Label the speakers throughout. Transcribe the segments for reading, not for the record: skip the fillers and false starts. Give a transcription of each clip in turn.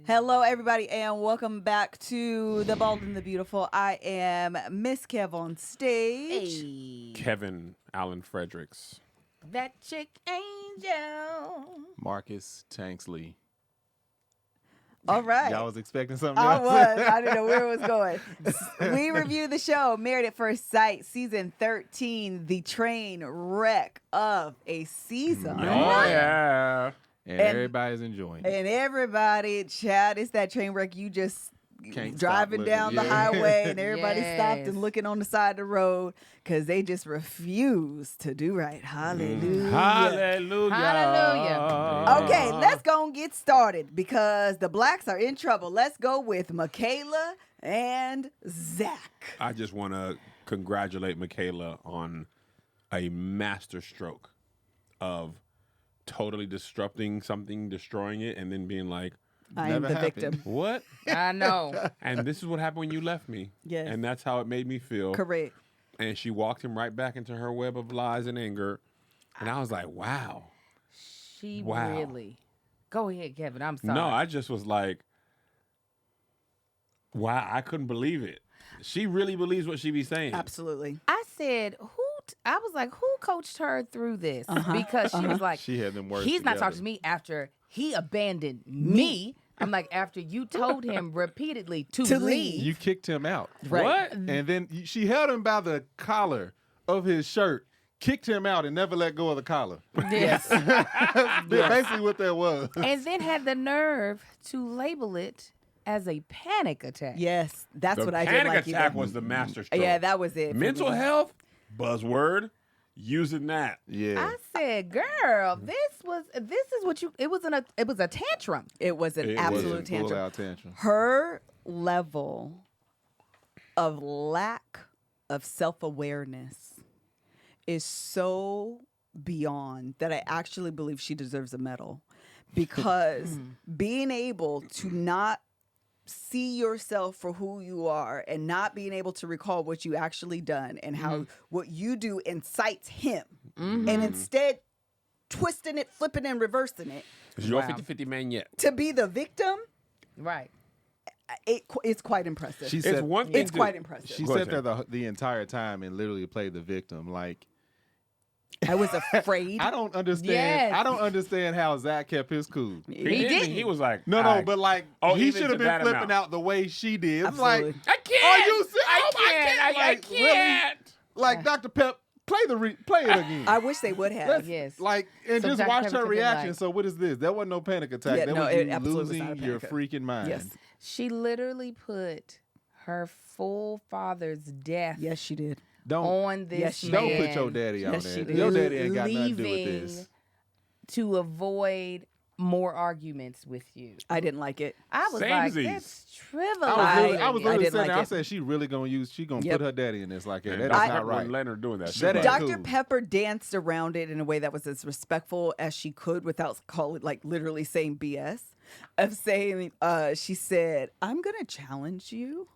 Speaker 1: Hello, everybody, and welcome back to The Bald and the Beautiful. I am MrsKevOnStage.
Speaker 2: Kevin Allen Fredericks.
Speaker 3: That chick angel.
Speaker 4: Marcus Tanksley.
Speaker 1: All right.
Speaker 4: Y'all was expecting something
Speaker 1: I
Speaker 4: else?
Speaker 1: was. I didn't know where it was going. We reviewed the show, Married at First Sight, Season 13, the train wreck of a season.
Speaker 2: Oh, yeah.
Speaker 4: And everybody's enjoying it.
Speaker 1: And everybody, Chad, it's that train wreck you just
Speaker 4: Can't
Speaker 1: driving
Speaker 4: stop
Speaker 1: down the
Speaker 4: looking.
Speaker 1: highway and everybody stopped
Speaker 3: Yes.
Speaker 1: and looking on the side of the road because they just refuse to do right. Hallelujah.
Speaker 2: Hallelujah.
Speaker 3: Hallelujah.
Speaker 1: Okay, let's go and get started because the blacks are in trouble. Let's go with Michaela and Zach.
Speaker 2: I just want to congratulate Michaela on a master stroke of totally disrupting something, destroying it, and then being like,
Speaker 1: I am
Speaker 4: Never
Speaker 1: the
Speaker 4: happened.
Speaker 1: victim.
Speaker 2: what?
Speaker 3: I know.
Speaker 2: And this is what happened when you left me.
Speaker 1: Yes.
Speaker 2: And that's how it made me feel.
Speaker 1: Correct.
Speaker 2: And she walked him right back into her web of lies and anger. And I was like, wow.
Speaker 3: She
Speaker 2: Wow.
Speaker 3: really. Go ahead, Kevin. I'm sorry.
Speaker 2: No, I just was like, wow, I couldn't believe it. She really believes what she be saying.
Speaker 1: Absolutely.
Speaker 3: I said, I was like, who coached her through this? Because she was like,
Speaker 4: She had them words
Speaker 3: he's not
Speaker 4: together.
Speaker 3: talking to me after he abandoned me. I'm like, after you told him repeatedly to leave.
Speaker 4: You kicked him out.
Speaker 1: Right.
Speaker 2: What?
Speaker 4: And then she held him by the collar of his shirt, kicked him out, and never let go of the collar.
Speaker 3: Yes.
Speaker 4: Basically what that was.
Speaker 3: And then had the nerve to label it as a panic attack.
Speaker 1: Yes, that's
Speaker 2: The
Speaker 1: what I did
Speaker 2: panic
Speaker 1: like.
Speaker 2: attack
Speaker 1: either.
Speaker 2: was the master stroke.
Speaker 1: Yeah, that was it.
Speaker 2: Mental health, buzzword, using that.
Speaker 4: Yeah.
Speaker 3: I said, "Girl, this is what you." It was a tantrum.
Speaker 1: It was an
Speaker 2: It was
Speaker 1: absolute
Speaker 4: Full
Speaker 1: tantrum.
Speaker 4: out tantrum.
Speaker 1: Her level of lack of self-awareness is so beyond that I actually believe she deserves a medal because being able to not see yourself for who you are and not being able to recall what you actually done and how what you do incites him and instead twisting it, flipping and reversing it
Speaker 2: Is your
Speaker 3: Wow.
Speaker 2: 50-50 man yet?
Speaker 1: to be the victim,
Speaker 3: Right.
Speaker 1: it's quite impressive.
Speaker 4: She
Speaker 2: It's
Speaker 4: said
Speaker 2: one thing
Speaker 1: It's
Speaker 2: to-
Speaker 1: quite impressive.
Speaker 4: she
Speaker 2: Go
Speaker 4: sat
Speaker 2: ahead,
Speaker 4: there the entire time and literally played the victim. Like,
Speaker 1: I was afraid.
Speaker 4: I don't understand.
Speaker 3: Yes.
Speaker 4: I don't understand how Zach kept his cool.
Speaker 2: He
Speaker 3: didn't.
Speaker 2: didn't. He was like,
Speaker 4: No,
Speaker 2: all
Speaker 4: no,
Speaker 2: right.
Speaker 4: but like
Speaker 2: Oh,
Speaker 4: he
Speaker 2: even
Speaker 4: should have
Speaker 2: to
Speaker 4: been
Speaker 2: that
Speaker 4: flipping
Speaker 2: amount.
Speaker 4: out the way she did. I'm
Speaker 1: Absolutely.
Speaker 4: like,
Speaker 2: I can't.
Speaker 4: Are you serious?
Speaker 2: I
Speaker 4: Oh my
Speaker 2: can't.
Speaker 4: God.
Speaker 2: I
Speaker 4: Like, really?
Speaker 2: can't.
Speaker 4: like Dr. Pep, play it again.
Speaker 1: I wish they would have.
Speaker 4: Let's-
Speaker 3: Yes.
Speaker 4: Like, and
Speaker 3: So
Speaker 4: just
Speaker 3: Dr.
Speaker 4: watch
Speaker 3: Pepper
Speaker 4: her
Speaker 3: could be
Speaker 4: reaction.
Speaker 3: like-
Speaker 4: So what is this? That wasn't no panic attack.
Speaker 1: Yeah,
Speaker 4: that
Speaker 1: no,
Speaker 4: was
Speaker 1: it
Speaker 4: you
Speaker 1: absolutely was
Speaker 4: losing
Speaker 1: not a
Speaker 4: your
Speaker 1: panic
Speaker 4: freaking mind.
Speaker 1: Yes.
Speaker 3: She literally put her full father's death
Speaker 1: Yes, she did.
Speaker 4: Don't
Speaker 3: on this
Speaker 1: Yes, she
Speaker 3: man.
Speaker 4: don't put your daddy on
Speaker 1: Yes, she
Speaker 4: there.
Speaker 1: did.
Speaker 4: Your daddy ain't got nothing to do with
Speaker 3: leaving
Speaker 4: this.
Speaker 3: to avoid more arguments with you.
Speaker 1: I didn't like it.
Speaker 3: I was like,
Speaker 2: Samesies.
Speaker 3: that's
Speaker 4: I was
Speaker 3: trivializing.
Speaker 4: literally, I was
Speaker 1: I
Speaker 4: literally
Speaker 1: didn't
Speaker 4: saying
Speaker 1: like
Speaker 4: that. I
Speaker 1: it.
Speaker 4: said she really gonna
Speaker 1: Yep.
Speaker 4: put her daddy in this like that.
Speaker 2: And
Speaker 4: That
Speaker 2: Dr.
Speaker 4: is not
Speaker 2: Pepper
Speaker 4: right.
Speaker 2: wouldn't let her doing that.
Speaker 4: That ain't
Speaker 1: Dr.
Speaker 4: cool.
Speaker 1: Pepper danced around it in a way that was as respectful as she could without literally saying BS. Of saying, she said, I'm going to challenge you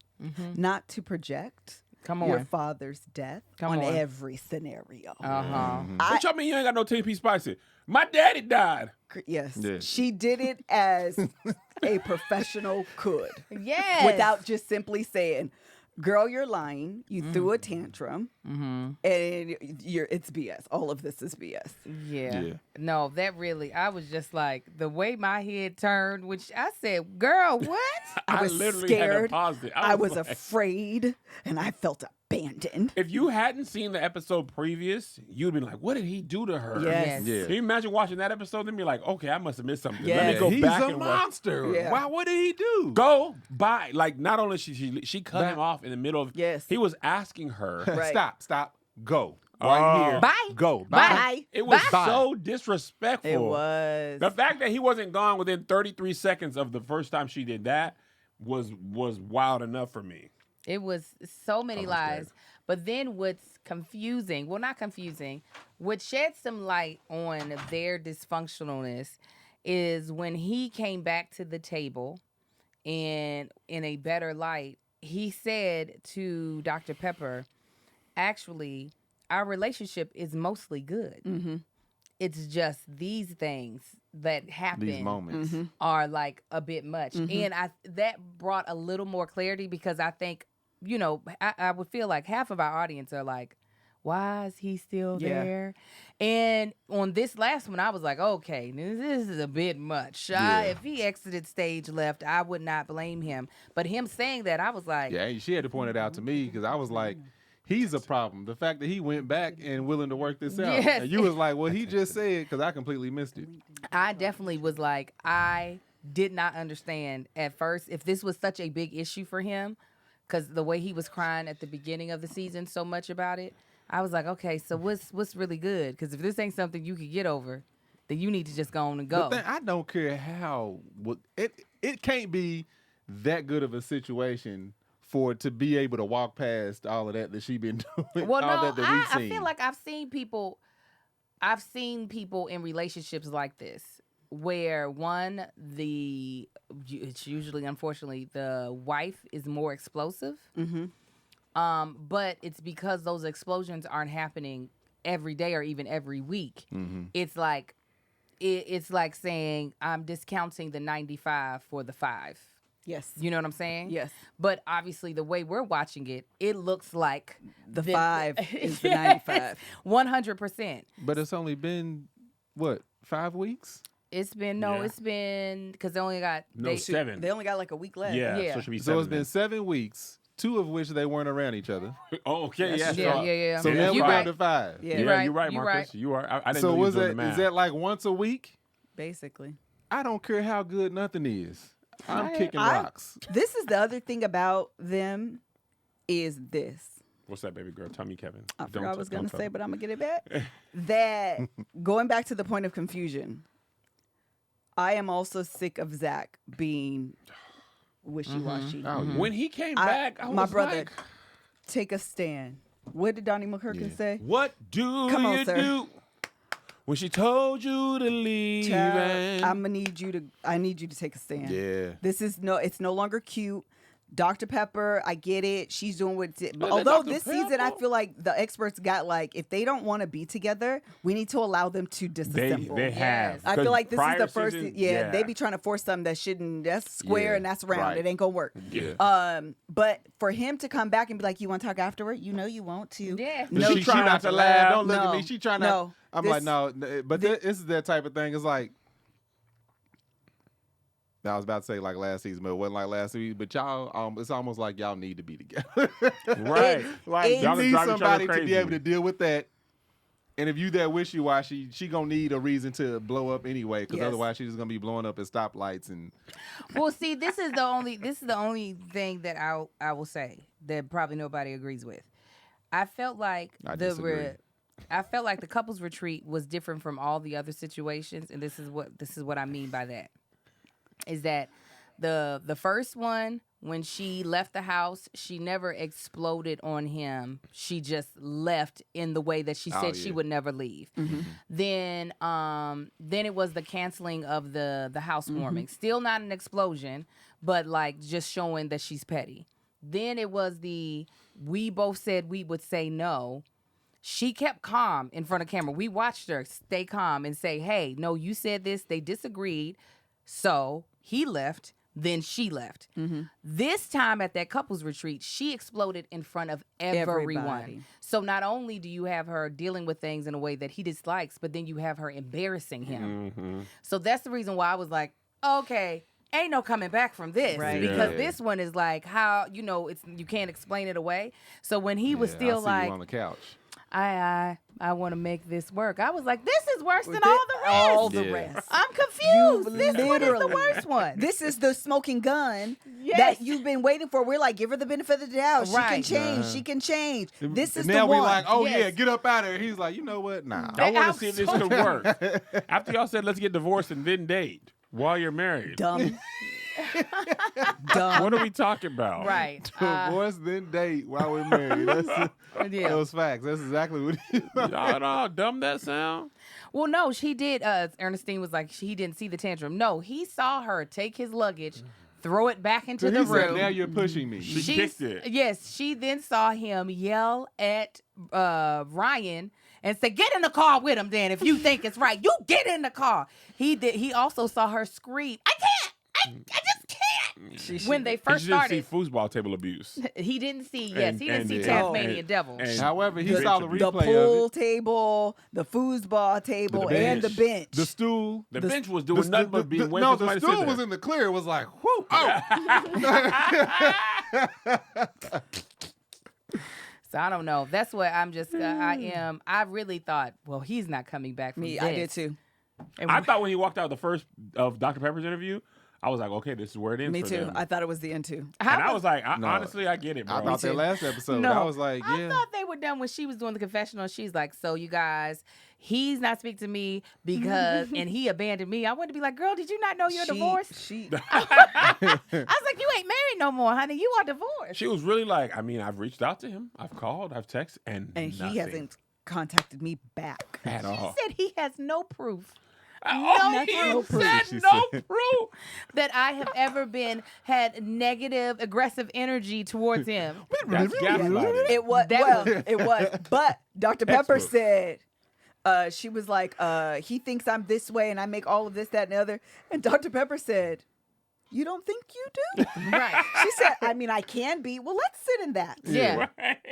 Speaker 1: not to project
Speaker 3: Come
Speaker 1: your
Speaker 3: on.
Speaker 1: father's death
Speaker 3: Come
Speaker 1: on
Speaker 3: on.
Speaker 1: every scenario.
Speaker 3: Uh-huh.
Speaker 2: What y'all mean you ain't got no TP spicy? My daddy died.
Speaker 1: Yes.
Speaker 4: Yeah.
Speaker 1: She did it as a professional could.
Speaker 3: Yes.
Speaker 1: Without just simply saying, girl, you're lying. You threw a tantrum. And it's BS. All of this is BS.
Speaker 3: Yeah.
Speaker 4: Yeah.
Speaker 3: No, that really, I was just like, the way my head turned, which I said, girl, what?
Speaker 1: I was
Speaker 2: literally had to
Speaker 1: scared.
Speaker 2: pause it.
Speaker 1: I was
Speaker 2: like,
Speaker 1: afraid. And I felt abandoned.
Speaker 2: if you hadn't seen the episode previous, you'd be like, what did he do to her?
Speaker 1: Yes.
Speaker 4: Yeah.
Speaker 2: Can you imagine watching that episode and be like, okay, I must have missed something. Let
Speaker 1: Yes.
Speaker 2: me go
Speaker 4: He's
Speaker 2: back
Speaker 4: a
Speaker 2: and watch.
Speaker 4: monster.
Speaker 1: Yeah.
Speaker 4: Wow, what did he do?
Speaker 2: Go buy. Like, not only she cut him off in the middle of.
Speaker 1: Yes.
Speaker 2: He was asking her.
Speaker 1: Right.
Speaker 4: Stop. Go. Right here.
Speaker 3: Bye.
Speaker 4: Go.
Speaker 1: Bye.
Speaker 2: It was
Speaker 4: Bye.
Speaker 2: so disrespectful.
Speaker 1: It was.
Speaker 2: The fact that he wasn't gone within 33 seconds of the first time she did that was wild enough for me.
Speaker 3: It was so many
Speaker 4: was
Speaker 3: lies.
Speaker 4: scared.
Speaker 3: But then what's confusing, well, not confusing, what shed some light on their dysfunctionalness is when he came back to the table and in a better light, he said to Dr. Pepper, actually, our relationship is mostly good.
Speaker 1: Mm-hmm.
Speaker 3: It's just these things that happen
Speaker 4: These moments.
Speaker 3: are like a bit much. And that brought a little more clarity because I think, you know, I would feel like half of our audience are like, why is he still there? And on this last one, I was like, okay, this is a bit much. If he exited stage left, I would not blame him. But him saying that, I was like,
Speaker 4: Yeah, she had to point it out to me because I was like, he's a problem. The fact that he went back and willing to work this out.
Speaker 3: Yes.
Speaker 4: And you was like, well, he just said, because I completely missed it.
Speaker 3: I definitely was like, I did not understand at first if this was such a big issue for him, because the way he was crying at the beginning of the season so much about it, I was like, okay, so what's really good? Because if this ain't something you could get over, then you need to just go on and go.
Speaker 4: But then I don't care how it can't be that good of a situation for it to be able to walk past all of that she been doing.
Speaker 3: Well,
Speaker 4: all
Speaker 3: no,
Speaker 4: that we've
Speaker 3: I
Speaker 4: seen.
Speaker 3: feel like I've seen people in relationships like this where it's usually, unfortunately, the wife is more explosive. But it's because those explosions aren't happening every day or even every week. It's like saying I'm discounting the 95 for the 5.
Speaker 1: Yes.
Speaker 3: You know what I'm saying?
Speaker 1: Yes.
Speaker 3: But obviously, the way we're watching it, it looks like
Speaker 1: The 5 is the 95.
Speaker 3: 100%.
Speaker 4: But it's only been, what, 5 weeks?
Speaker 3: It's been
Speaker 2: Yeah.
Speaker 3: it's been because they only got
Speaker 2: 7.
Speaker 1: They only got like a week left.
Speaker 2: Yeah,
Speaker 3: Yeah.
Speaker 2: so it should be
Speaker 4: So
Speaker 2: 7.
Speaker 4: it's been 7 weeks, 2 of which they weren't around each other.
Speaker 2: Oh, okay,
Speaker 1: That's
Speaker 2: yeah.
Speaker 1: true.
Speaker 3: Yeah.
Speaker 4: So
Speaker 2: Yeah,
Speaker 4: now
Speaker 2: that's
Speaker 4: we're
Speaker 2: right.
Speaker 4: down to 5.
Speaker 1: Yeah.
Speaker 3: You're
Speaker 2: Yeah,
Speaker 3: right,
Speaker 2: you're right,
Speaker 3: you're
Speaker 2: Marcus.
Speaker 3: right.
Speaker 2: You are. I didn't
Speaker 4: So
Speaker 2: know you
Speaker 4: was
Speaker 2: doing
Speaker 4: that,
Speaker 2: the math.
Speaker 4: is that like once a week?
Speaker 1: Basically.
Speaker 4: I don't care how good nothing is. I'm kicking rocks.
Speaker 1: This is the other thing about them is this.
Speaker 2: What's that, baby girl? Tell me, Kevin.
Speaker 1: I
Speaker 2: Don't
Speaker 1: forgot what I was
Speaker 2: don't
Speaker 1: going to
Speaker 2: tell
Speaker 1: say,
Speaker 2: me.
Speaker 1: but I'm going to get it back. That, going back to the point of confusion, I am also sick of Zach being wishy-washy.
Speaker 4: Oh, yeah.
Speaker 2: When he came back, I was
Speaker 1: my brother,
Speaker 2: like,
Speaker 1: take a stand. What did Donnie McClurkin say?
Speaker 2: what do
Speaker 1: Come on,
Speaker 2: you
Speaker 1: sir.
Speaker 2: do when she told you to leave?
Speaker 1: Child,
Speaker 2: and-
Speaker 1: I need you to take a stand.
Speaker 4: Yeah.
Speaker 1: It's no longer cute. Dr. Pepper, I get it. She's doing what.
Speaker 2: that
Speaker 1: Although
Speaker 2: Dr.
Speaker 1: this season, I
Speaker 2: Pepper?
Speaker 1: feel like the experts got like, if they don't want to be together, we need to allow them to disassemble.
Speaker 2: They have.
Speaker 1: I feel like this is
Speaker 2: Prior
Speaker 1: the first.
Speaker 2: season,
Speaker 1: They be trying to force something that shouldn't. That's square
Speaker 4: Yeah,
Speaker 1: and that's round.
Speaker 4: right.
Speaker 1: It ain't gonna work.
Speaker 4: Yeah.
Speaker 1: But for him to come back and be like, "You want to talk afterward?" You know you want to.
Speaker 3: Yeah.
Speaker 1: No,
Speaker 4: she trying not to laugh. Don't look
Speaker 1: No,
Speaker 4: at me. She trying to.
Speaker 1: no.
Speaker 4: I'm
Speaker 1: This-
Speaker 4: like, no. But this is that type of thing. It's like, I was about to say like last season, but it wasn't like last season. But y'all, it's almost like y'all need to be together.
Speaker 2: Right.
Speaker 4: Like
Speaker 1: It-
Speaker 4: you
Speaker 2: Y'all
Speaker 4: need
Speaker 2: drive each other
Speaker 4: somebody to be
Speaker 2: crazy.
Speaker 4: able to deal with that. And if you that wishy-washy, she gonna need a reason to blow up anyway, because
Speaker 1: Yes.
Speaker 4: otherwise she's just gonna be blowing up at stoplights and.
Speaker 3: Well, see, this is the only thing that I will say that probably nobody agrees with. I felt like
Speaker 4: I disagree.
Speaker 3: I felt like the couples retreat was different from all the other situations, and this is what I mean by that. Is that the first one, when she left the house, she never exploded on him. She just left in the way that she said she
Speaker 4: yeah.
Speaker 3: would never leave. Then it was the canceling of the housewarming. Still not an explosion, but like just showing that she's petty. Then it was we both said we would say no. She kept calm in front of camera. We watched her stay calm and say, hey, no, you said this. They disagreed. So he left. Then she left. This time at that couples retreat, she exploded in front of everyone.
Speaker 1: Everybody.
Speaker 3: So not only do you have her dealing with things in a way that he dislikes, but then you have her embarrassing him. So that's the reason why I was like, okay, ain't no coming back from this.
Speaker 1: Right.
Speaker 3: Because
Speaker 4: Yeah.
Speaker 3: this one is like how, it's you can't explain it away. So when he was
Speaker 4: Yeah,
Speaker 3: still
Speaker 4: I see
Speaker 3: like,
Speaker 4: you on the couch.
Speaker 3: I want to make this work. I was like, this is worse than all the rest.
Speaker 1: All the
Speaker 4: Yeah.
Speaker 1: rest.
Speaker 3: I'm confused. This one is the
Speaker 1: literally-
Speaker 3: worst one.
Speaker 1: This is the smoking gun
Speaker 3: Yes.
Speaker 1: that you've been waiting for. We're like, give her the benefter of the doubt. She can
Speaker 3: Right.
Speaker 1: change. She can change. This is
Speaker 4: and now
Speaker 1: the one.
Speaker 4: we like, oh
Speaker 3: Yes.
Speaker 4: yeah, get up out of here. He's like, you know what? Nah.
Speaker 2: I want
Speaker 3: I'm
Speaker 2: to see if this
Speaker 3: so-
Speaker 2: could work. After y'all said let's get divorced and then date while you're married.
Speaker 1: Dumb. Dumb.
Speaker 2: What are we talking about?
Speaker 3: Right.
Speaker 4: Divorce then date while we're married. That's
Speaker 3: Yeah.
Speaker 4: those facts. That's exactly what it is.
Speaker 2: Y'all know how dumb that sound?
Speaker 3: Well, no, she did. Ernestine was like, he didn't see the tantrum. No, he saw her take his luggage, throw it back into
Speaker 4: So
Speaker 3: the
Speaker 4: he said,
Speaker 3: room.
Speaker 4: now you're pushing me.
Speaker 2: She kicked it.
Speaker 3: Yes, she then saw him yell at Ryan and said, "Get in the car with him then if you think it's right. You get in the car." He did. He also saw her scream, "I can't. I just can't." When they first
Speaker 2: He didn't
Speaker 3: started,
Speaker 2: see foosball table abuse.
Speaker 3: he didn't see. Yes,
Speaker 2: And-
Speaker 3: he didn't
Speaker 2: and
Speaker 3: see
Speaker 2: the-
Speaker 3: Tasmanian
Speaker 2: and-
Speaker 3: Devil.
Speaker 2: and-
Speaker 4: However, he
Speaker 2: The-
Speaker 4: saw the
Speaker 2: the
Speaker 1: The
Speaker 4: replay
Speaker 1: pool
Speaker 4: of it.
Speaker 1: table, the foosball table, and the
Speaker 2: bench.
Speaker 1: bench.
Speaker 4: The stool.
Speaker 2: The bench was doing nothing but being waiting
Speaker 4: no,
Speaker 2: for somebody
Speaker 4: the
Speaker 2: to sit
Speaker 4: stool
Speaker 2: there.
Speaker 4: was in the clear. It was like, whoo, oh.
Speaker 3: So I don't know. That's what I'm just. I am. I really thought, well, he's not coming back from
Speaker 1: Me,
Speaker 3: this.
Speaker 1: I did too.
Speaker 3: And
Speaker 2: I thought when he walked out the first of Dr. Pepper's interview, I was like, okay, this is where it ends
Speaker 1: Me
Speaker 2: for
Speaker 1: too.
Speaker 2: them.
Speaker 1: I thought it was the end too.
Speaker 2: And I was like,
Speaker 4: No.
Speaker 2: honestly, I get it, bro.
Speaker 4: I thought that
Speaker 1: too.
Speaker 4: last episode.
Speaker 3: No,
Speaker 4: I was like,
Speaker 3: I
Speaker 4: yeah.
Speaker 3: thought they were done when she was doing the confessional. She's like, "So you guys, he's not speaking to me because, and he abandoned me." I wanted to be like, "Girl, did you not know you're divorced?"
Speaker 1: She,
Speaker 3: I was like, "You ain't married no more, honey. You are divorced."
Speaker 2: She was really like, I mean, I've reached out to him, I've called, I've texted, and
Speaker 1: and
Speaker 2: nothing
Speaker 1: he hasn't contacted me back.
Speaker 2: at all.
Speaker 3: Said he has no proof
Speaker 2: Oh, he
Speaker 1: no proof,
Speaker 2: said
Speaker 4: she
Speaker 2: no
Speaker 4: said.
Speaker 2: proof.
Speaker 3: that I have ever had negative, aggressive energy towards him.
Speaker 2: That's gaslighting.
Speaker 1: It was it was. But Dr. Pepper said she was like, he thinks I'm this way and I make all of this, that, and the other. And Dr. Pepper said, "You don't think you do?"
Speaker 3: Right.
Speaker 1: She said, "I mean, I can be." Well, let's sit in that.
Speaker 3: Yeah.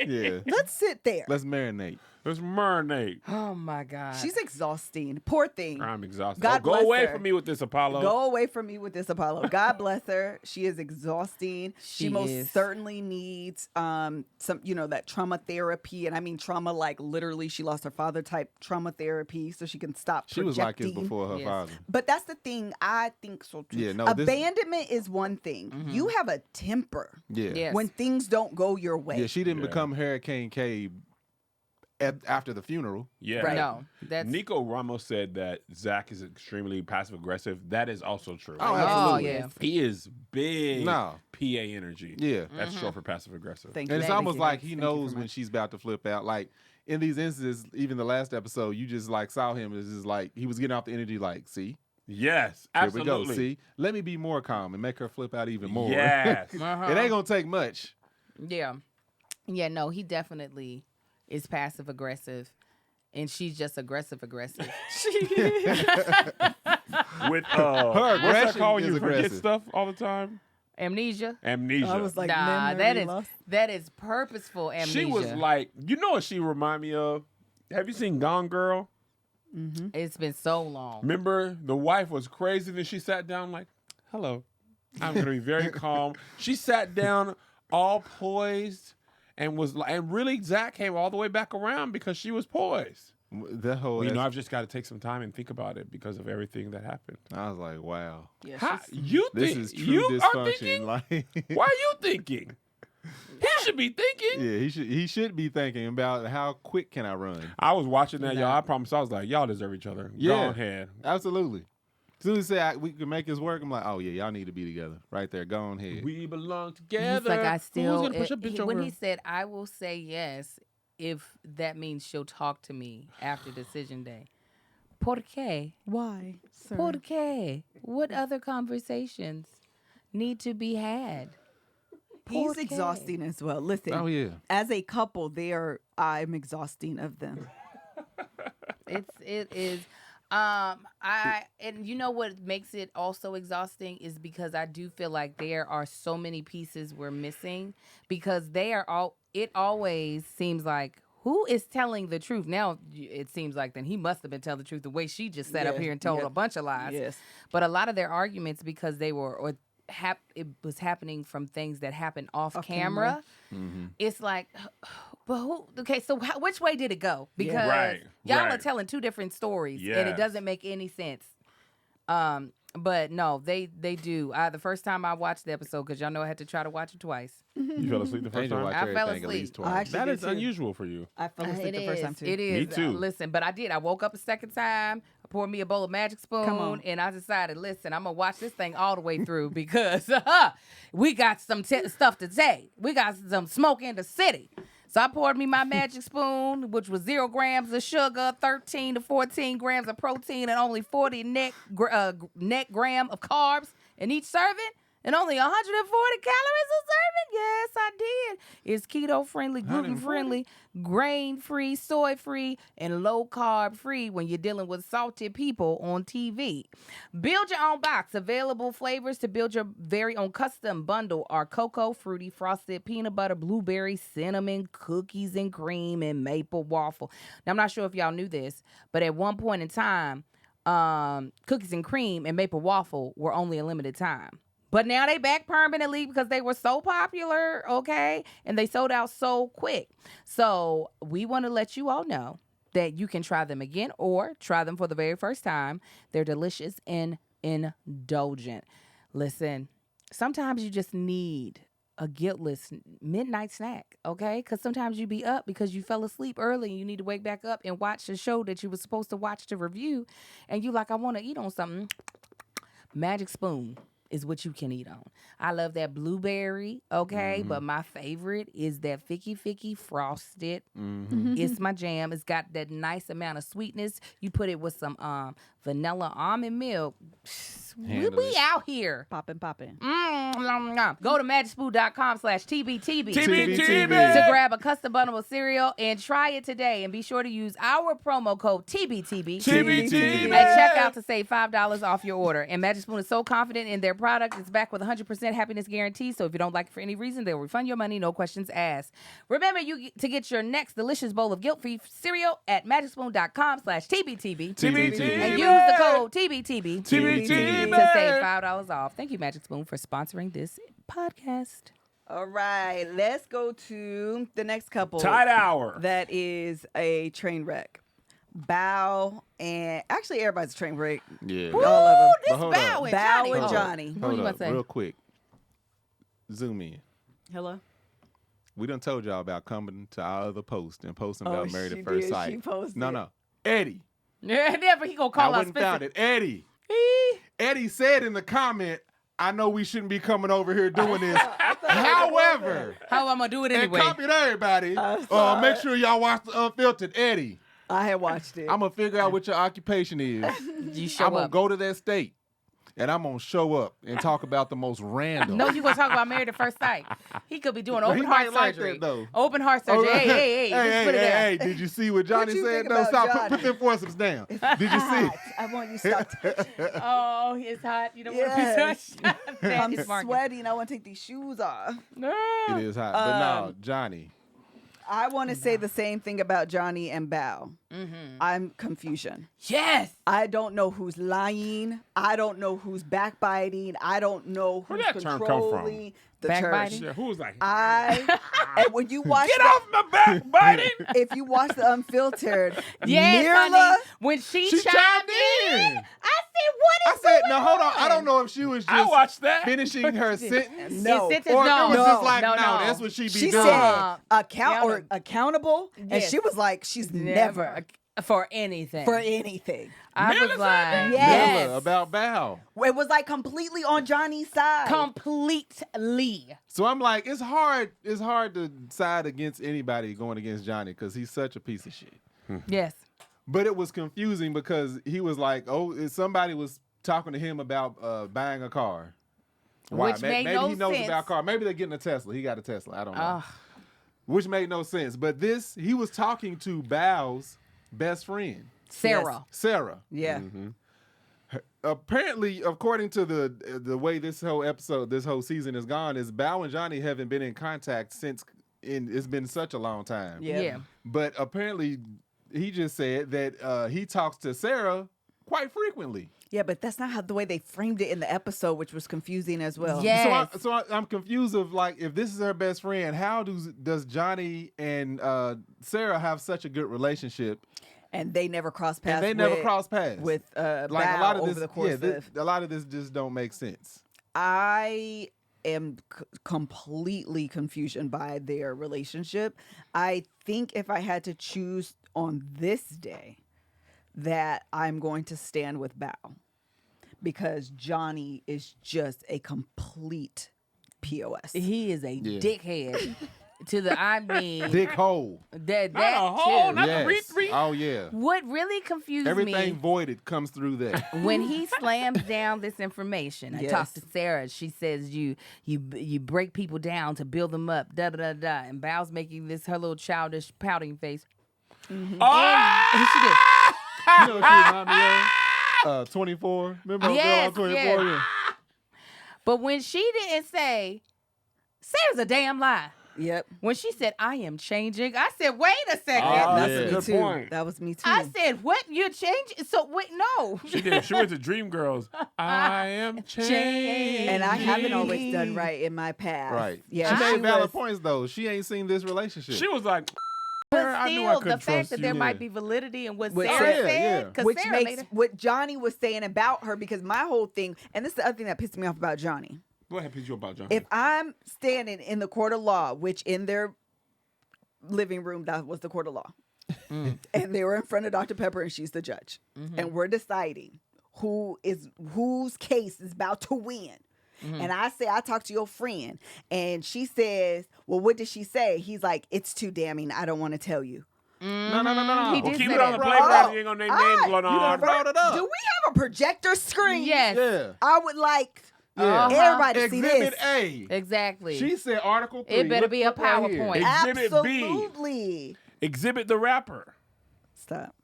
Speaker 4: Yeah.
Speaker 1: Let's sit there.
Speaker 4: Let's marinate.
Speaker 2: Let's marinate.
Speaker 3: Oh my God.
Speaker 1: She's exhausting. Poor thing.
Speaker 2: I'm exhausted.
Speaker 1: God
Speaker 2: Go
Speaker 1: bless
Speaker 2: away
Speaker 1: her.
Speaker 2: from me with this, Apollo.
Speaker 1: Go away from me with this, Apollo. God bless her. She is exhausting. She
Speaker 3: She
Speaker 1: most
Speaker 3: is.
Speaker 1: certainly needs some, that trauma therapy. And I mean trauma like literally she lost her father type trauma therapy so she can stop
Speaker 4: She was like
Speaker 1: projecting.
Speaker 4: this before her
Speaker 3: Yes.
Speaker 4: father.
Speaker 1: But that's the thing. I think so too.
Speaker 4: Yeah, no,
Speaker 1: Abandonment is one thing. You have a temper
Speaker 4: Yeah.
Speaker 3: Yes.
Speaker 1: when things don't go your way.
Speaker 4: Yeah, she didn't
Speaker 2: Yeah.
Speaker 4: become Hurricane K after the funeral.
Speaker 2: Yeah.
Speaker 1: Right.
Speaker 3: No, that's
Speaker 2: Nico Ramos said that Zach is extremely passive aggressive. That is also true.
Speaker 4: Oh,
Speaker 3: Oh,
Speaker 4: absolutely.
Speaker 3: yeah.
Speaker 2: He is big
Speaker 4: No.
Speaker 2: PA energy.
Speaker 4: Yeah.
Speaker 2: That's short for passive aggressive.
Speaker 1: Thank
Speaker 4: And
Speaker 1: you.
Speaker 4: it's
Speaker 1: Thank
Speaker 4: almost
Speaker 1: you.
Speaker 4: like he
Speaker 1: Thank you
Speaker 4: knows
Speaker 1: for
Speaker 4: when she's about to flip out. Like in these instances, even the last episode, you just like saw him as just like he was getting off the energy. Like, see,
Speaker 2: Yes,
Speaker 4: here
Speaker 2: absolutely.
Speaker 4: we go. See, let me be more calm and make her flip out even more.
Speaker 2: Yes.
Speaker 4: It ain't gonna take much.
Speaker 3: Yeah. Yeah, no, he definitely is passive aggressive. And she's just aggressive.
Speaker 2: With
Speaker 4: Her
Speaker 2: what's that
Speaker 4: aggression
Speaker 2: called?
Speaker 4: is
Speaker 2: You forget
Speaker 4: aggressive.
Speaker 2: stuff all the time.
Speaker 3: Amnesia?
Speaker 2: Amnesia.
Speaker 1: I was like,
Speaker 3: Nah,
Speaker 1: memory loss.
Speaker 3: that is purposeful amnesia.
Speaker 2: she was like, you know what she remind me of? Have you seen Gone Girl?
Speaker 3: It's been so long.
Speaker 2: Remember, the wife was crazy, then she sat down like, hello, I'm gonna be very calm. She sat down all poised and was like, and really Zach came all the way back around because she was poised.
Speaker 4: That whole.
Speaker 2: Well, you know, I've just got to take some time and think about it because of everything that happened.
Speaker 4: I was like, wow,
Speaker 1: Yeah,
Speaker 2: How,
Speaker 1: she's-
Speaker 2: you
Speaker 4: this
Speaker 2: think
Speaker 4: is true
Speaker 2: you are
Speaker 4: dysfunction.
Speaker 2: thinking?
Speaker 4: Like,
Speaker 2: Why are you thinking? He should be thinking.
Speaker 4: yeah, he should be thinking about how quick can I run.
Speaker 2: I was watching that, y'all. I promise. I was like, y'all deserve each other. Go
Speaker 4: Yeah.
Speaker 2: ahead.
Speaker 4: Absolutely. As soon as he said we can make this work, I'm like, oh yeah, y'all need to be together right there. Go on ahead.
Speaker 2: We belong
Speaker 3: He's
Speaker 2: together.
Speaker 3: like, I still.
Speaker 2: Who's gonna push a bitch
Speaker 3: when
Speaker 2: over?
Speaker 3: he said, I will say yes if that means she'll talk to me after decision day. ¿Por qué?
Speaker 1: Why, sir?
Speaker 3: ¿Por qué? What other conversations need to be had?
Speaker 1: He's
Speaker 3: ¿Por qué?
Speaker 1: exhausting as well. Listen,
Speaker 4: Oh yeah.
Speaker 1: as a couple, I'm exhausting of them.
Speaker 3: It is. And you know what makes it also exhausting is because I do feel like there are so many pieces we're missing because they are all. It always seems like who is telling the truth now. It seems like then he must have been telling the truth the way she just sat up
Speaker 1: Yeah,
Speaker 3: here and told
Speaker 1: yeah.
Speaker 3: a bunch of lies.
Speaker 1: Yes.
Speaker 3: But a lot of their arguments because they were it was happening from things that happened off camera. It's like, but who? Okay, so which way did it go? Because
Speaker 2: Right,
Speaker 3: y'all
Speaker 2: right.
Speaker 3: are telling two different stories, and
Speaker 2: Yes.
Speaker 3: it doesn't make any sense. But no, they do. The first time I watched the episode, because y'all know I had to try to watch it twice.
Speaker 2: You fell asleep the first
Speaker 4: Angel
Speaker 2: time?
Speaker 4: watch
Speaker 3: I fell
Speaker 4: everything at least
Speaker 3: asleep.
Speaker 1: I
Speaker 4: twice.
Speaker 1: actually
Speaker 2: That
Speaker 1: did
Speaker 2: is
Speaker 1: too.
Speaker 2: unusual for you.
Speaker 1: I fell asleep the first time too.
Speaker 3: It is.
Speaker 2: Me too.
Speaker 3: Listen, but I did. I woke up a second time. I poured me a bowl of Magic Spoon,
Speaker 1: on.
Speaker 3: and I decided, listen, I'm gonna watch this thing all the way through because we got some stuff to say. We got some smoke in the city. So I poured me my Magic Spoon, which was 0 grams of sugar, 13 to 14 grams of protein, and only 40 net gram of carbs in each serving. and only 140 calories a serving. Yes, I did. It's keto-friendly, gluten-friendly, grain-free, soy-free, and low-carb-free when you're dealing with salty people on TV. Build your own box. Available flavors to build your very own custom bundle are cocoa, fruity, frosted, peanut butter, blueberry, cinnamon, cookies and cream, and maple waffle. Now, I'm not sure if y'all knew this, but at one point in time, cookies and cream and maple waffle were only a limited time. But now they back permanently because they were so popular, okay? And they sold out so quick. So we want to let you all know that you can try them again or try them for the very first time. They're delicious and indulgent. Listen, sometimes you just need a guiltless midnight snack, okay? Because sometimes you be up because you fell asleep early and you need to wake back up and watch the show that you were supposed to watch to review. And you like, I want to eat on something. Magic Spoon is what you can eat on. I love that blueberry, okay? But my favorite is that Ficky frosted. It's my jam. It's got that nice amount of sweetness. You put it with some vanilla almond milk. We out here.
Speaker 1: Poppin'.
Speaker 3: Go to magicspoon.com/TBTB
Speaker 2: TBTB.
Speaker 3: to grab a custom bundle of cereal and try it today. And be sure to use our promo code TBTB
Speaker 2: TBTB.
Speaker 3: at checkout to save $5 off your order. And Magic Spoon is so confident in their product, it's backed with 100% happiness guarantee. So if you don't like it for any reason, they'll refund your money, no questions asked. Remember, to get your next delicious bowl of guilt-free cereal at magicspoon.com/TBTB.
Speaker 2: TBTB.
Speaker 3: And use the code TBTB
Speaker 2: TBTB.
Speaker 3: to save $5 off. Thank you, Magic Spoon, for sponsoring this podcast.
Speaker 1: All right, let's go to the next couple.
Speaker 2: Tide hour.
Speaker 1: That is a train wreck. Bao and actually everybody's a train wreck.
Speaker 4: Yeah.
Speaker 1: All of them.
Speaker 3: This
Speaker 4: hold
Speaker 3: Bao
Speaker 4: up.
Speaker 3: and
Speaker 1: Bao
Speaker 3: Johnny.
Speaker 1: and
Speaker 3: Hold on.
Speaker 1: Johnny.
Speaker 3: What
Speaker 4: Hold
Speaker 3: you
Speaker 4: up,
Speaker 3: want to say?
Speaker 4: real quick. Zoom in.
Speaker 1: Hello.
Speaker 4: We done told y'all about coming to our other post and posting about Married
Speaker 1: she
Speaker 4: at First
Speaker 1: did.
Speaker 4: Sight.
Speaker 1: She posted.
Speaker 4: No. Eddie.
Speaker 3: Yeah, never. He gonna call
Speaker 4: I
Speaker 3: us
Speaker 4: wouldn't found it. Eddie. Eddie said in the comment, I know we shouldn't be coming over here doing this. However,
Speaker 3: How I'm gonna do it
Speaker 4: and
Speaker 3: anyway?
Speaker 4: copy to everybody. Make sure y'all watch the Unfiltered. Eddie,
Speaker 1: I had watched it.
Speaker 4: I'm going to figure out what your occupation is.
Speaker 3: You show
Speaker 4: I'm going to
Speaker 3: up.
Speaker 4: go to that state, and I'm going to show up and talk about the most random.
Speaker 3: No, you gonna talk about Married at First Sight? He could be doing
Speaker 4: He
Speaker 3: open
Speaker 4: might
Speaker 3: heart
Speaker 4: like
Speaker 3: surgery.
Speaker 4: that, though.
Speaker 3: Open heart surgery. Hey, just put it there.
Speaker 4: Hey, did you see what Johnny
Speaker 1: you
Speaker 4: said?
Speaker 1: think
Speaker 4: No,
Speaker 1: about
Speaker 4: stop.
Speaker 1: Johnny?
Speaker 4: Put them forceps down. Did you see?
Speaker 1: Hot. I want you to stop touching.
Speaker 3: Oh, it's hot. You don't want
Speaker 1: Yes.
Speaker 3: to be touched. That
Speaker 1: I'm
Speaker 3: is Marcus.
Speaker 1: sweating. I want to take these shoes off.
Speaker 3: No.
Speaker 4: It is hot. But no, Johnny.
Speaker 1: I want to say the same thing about Johnny and Bao.
Speaker 3: Mm-hmm.
Speaker 1: I'm confusion.
Speaker 3: Yes.
Speaker 1: I don't know who's lying. I don't know who's backbiting. I don't know
Speaker 2: Where'd
Speaker 1: who's
Speaker 2: that term come
Speaker 1: controlling the
Speaker 3: Backbiting?
Speaker 1: church.
Speaker 2: Yeah, who was like,
Speaker 1: And when you watch
Speaker 2: get off my back, biting?
Speaker 1: if you watch the Unfiltered,
Speaker 3: Yes,
Speaker 1: Mirla,
Speaker 3: honey. When she chimed in,
Speaker 4: in.
Speaker 3: I said, "What
Speaker 4: I
Speaker 3: is
Speaker 4: said,
Speaker 3: going
Speaker 4: now hold on.
Speaker 3: on?"
Speaker 4: I don't know if she was
Speaker 2: I
Speaker 4: just
Speaker 2: watched that.
Speaker 4: finishing her sentence.
Speaker 1: No.
Speaker 3: His sentence,
Speaker 4: Or if
Speaker 3: no.
Speaker 4: it was just like,
Speaker 3: no,
Speaker 4: no,
Speaker 3: no.
Speaker 4: that's what she be
Speaker 1: she
Speaker 4: doing.
Speaker 1: said accountable, and
Speaker 3: Yes.
Speaker 1: she was like, she's never
Speaker 3: for anything.
Speaker 1: for anything.
Speaker 3: I
Speaker 2: Mirla
Speaker 3: was
Speaker 2: said
Speaker 3: like,
Speaker 2: that?
Speaker 3: yes,
Speaker 4: Mirla, about Bao.
Speaker 1: It was like completely on Johnny's side.
Speaker 3: completely.
Speaker 4: So I'm like, it's hard to side against anybody going against Johnny because he's such a piece of shit.
Speaker 3: Yes.
Speaker 4: But it was confusing because he was like, somebody was talking to him about buying a car. Why?
Speaker 3: Which made
Speaker 4: maybe
Speaker 3: no
Speaker 4: he knows
Speaker 3: sense.
Speaker 4: about car. Maybe they're getting a Tesla. He got a Tesla. I don't know.
Speaker 3: Ugh.
Speaker 4: Which made no sense. But he was talking to Bao's best friend,
Speaker 3: Sarah.
Speaker 4: Sarah.
Speaker 1: Yeah.
Speaker 4: Apparently, according to the way this whole season has gone, is Bao and Johnny haven't been in contact since. It's been such a long time.
Speaker 1: Yeah.
Speaker 4: But apparently, he just said that he talks to Sarah quite frequently.
Speaker 1: Yeah, but that's not the way they framed it in the episode, which was confusing as well.
Speaker 3: Yeah. Yes.
Speaker 4: So I'm confused of like, if this is her best friend, how does Johnny and Sarah have such a good relationship?
Speaker 1: And they never crossed paths.
Speaker 4: And they never cross paths
Speaker 1: with
Speaker 4: like
Speaker 1: Bao
Speaker 4: a lot of
Speaker 1: over
Speaker 4: this.
Speaker 1: the course of.
Speaker 4: A lot of this just don't make sense.
Speaker 1: I am completely confusion by their relationship. I think if I had to choose on this day, that I'm going to stand with Bao because Johnny is just a complete POS.
Speaker 3: He is a dickhead. To the, I mean,
Speaker 4: Dick hole.
Speaker 3: that
Speaker 2: Not a hole,
Speaker 3: too.
Speaker 2: not
Speaker 4: Yes.
Speaker 2: the read.
Speaker 4: Oh yeah.
Speaker 3: What really confused
Speaker 4: Everything
Speaker 3: me
Speaker 4: voided comes through that.
Speaker 3: when he slams down this information. I
Speaker 1: Yes.
Speaker 3: talked to Sarah. She says you break people down to build them up. Da da da da. And Bao's making this her little childish pouting face.
Speaker 2: Ah!
Speaker 3: And she did.
Speaker 4: You know what she remind me of? 24. Remember
Speaker 3: Yes,
Speaker 4: girl on 24?
Speaker 3: yes. But when she didn't say, Sarah's a damn lie.
Speaker 1: Yep.
Speaker 3: When she said, I am changing, I said, wait a second.
Speaker 2: Oh,
Speaker 1: That's
Speaker 2: yeah.
Speaker 1: me
Speaker 2: Good
Speaker 1: too.
Speaker 2: point.
Speaker 1: That was me too.
Speaker 3: I said, what? You're changing? So, wait, no.
Speaker 2: She did. She went to Dreamgirls. I am changed.
Speaker 1: and I haven't always done right in my past.
Speaker 4: Right.
Speaker 1: Yeah.
Speaker 4: She made valid
Speaker 1: was-
Speaker 4: points though. She ain't seen this relationship.
Speaker 2: She was like,
Speaker 3: But
Speaker 2: I knew I
Speaker 3: still,
Speaker 2: couldn't
Speaker 3: the fact
Speaker 2: trust
Speaker 3: that
Speaker 2: you.
Speaker 3: there
Speaker 4: Yeah.
Speaker 3: might be validity in what
Speaker 1: With
Speaker 3: Sarah
Speaker 4: Sarah, yeah.
Speaker 3: said, because
Speaker 1: Which
Speaker 3: Sarah
Speaker 1: makes
Speaker 3: made it.
Speaker 1: what Johnny was saying about her, because my whole thing, and this is the other thing that pissed me off about Johnny.
Speaker 2: what happened to you about Johnny?
Speaker 1: If I'm standing in the court of law, which in their living room, that was the court of law, and they were in front of Dr. Pepper and she's the judge, and we're deciding whose case is about to win. And I say, I talked to your friend, and she says, well, what did she say? He's like, it's too damning. I don't want to tell you.
Speaker 4: no.
Speaker 3: He
Speaker 2: Well,
Speaker 3: did
Speaker 2: keep
Speaker 3: say
Speaker 2: it on the
Speaker 3: that.
Speaker 2: playground. You ain't gonna name names,
Speaker 1: You
Speaker 2: Leonard.
Speaker 4: done brought it up.
Speaker 1: Do we have a projector screen?
Speaker 3: Yes,
Speaker 4: Yeah.
Speaker 1: I would like
Speaker 4: Yeah.
Speaker 1: everybody to see
Speaker 4: Exhibit
Speaker 1: this.
Speaker 4: A.
Speaker 3: exactly.
Speaker 4: She said Article 3.
Speaker 3: It better
Speaker 4: Look-
Speaker 3: be a
Speaker 4: look right here.
Speaker 3: PowerPoint.
Speaker 2: Exhibit B.
Speaker 1: Absolutely.
Speaker 2: Exhibit the rapper.
Speaker 1: Stop.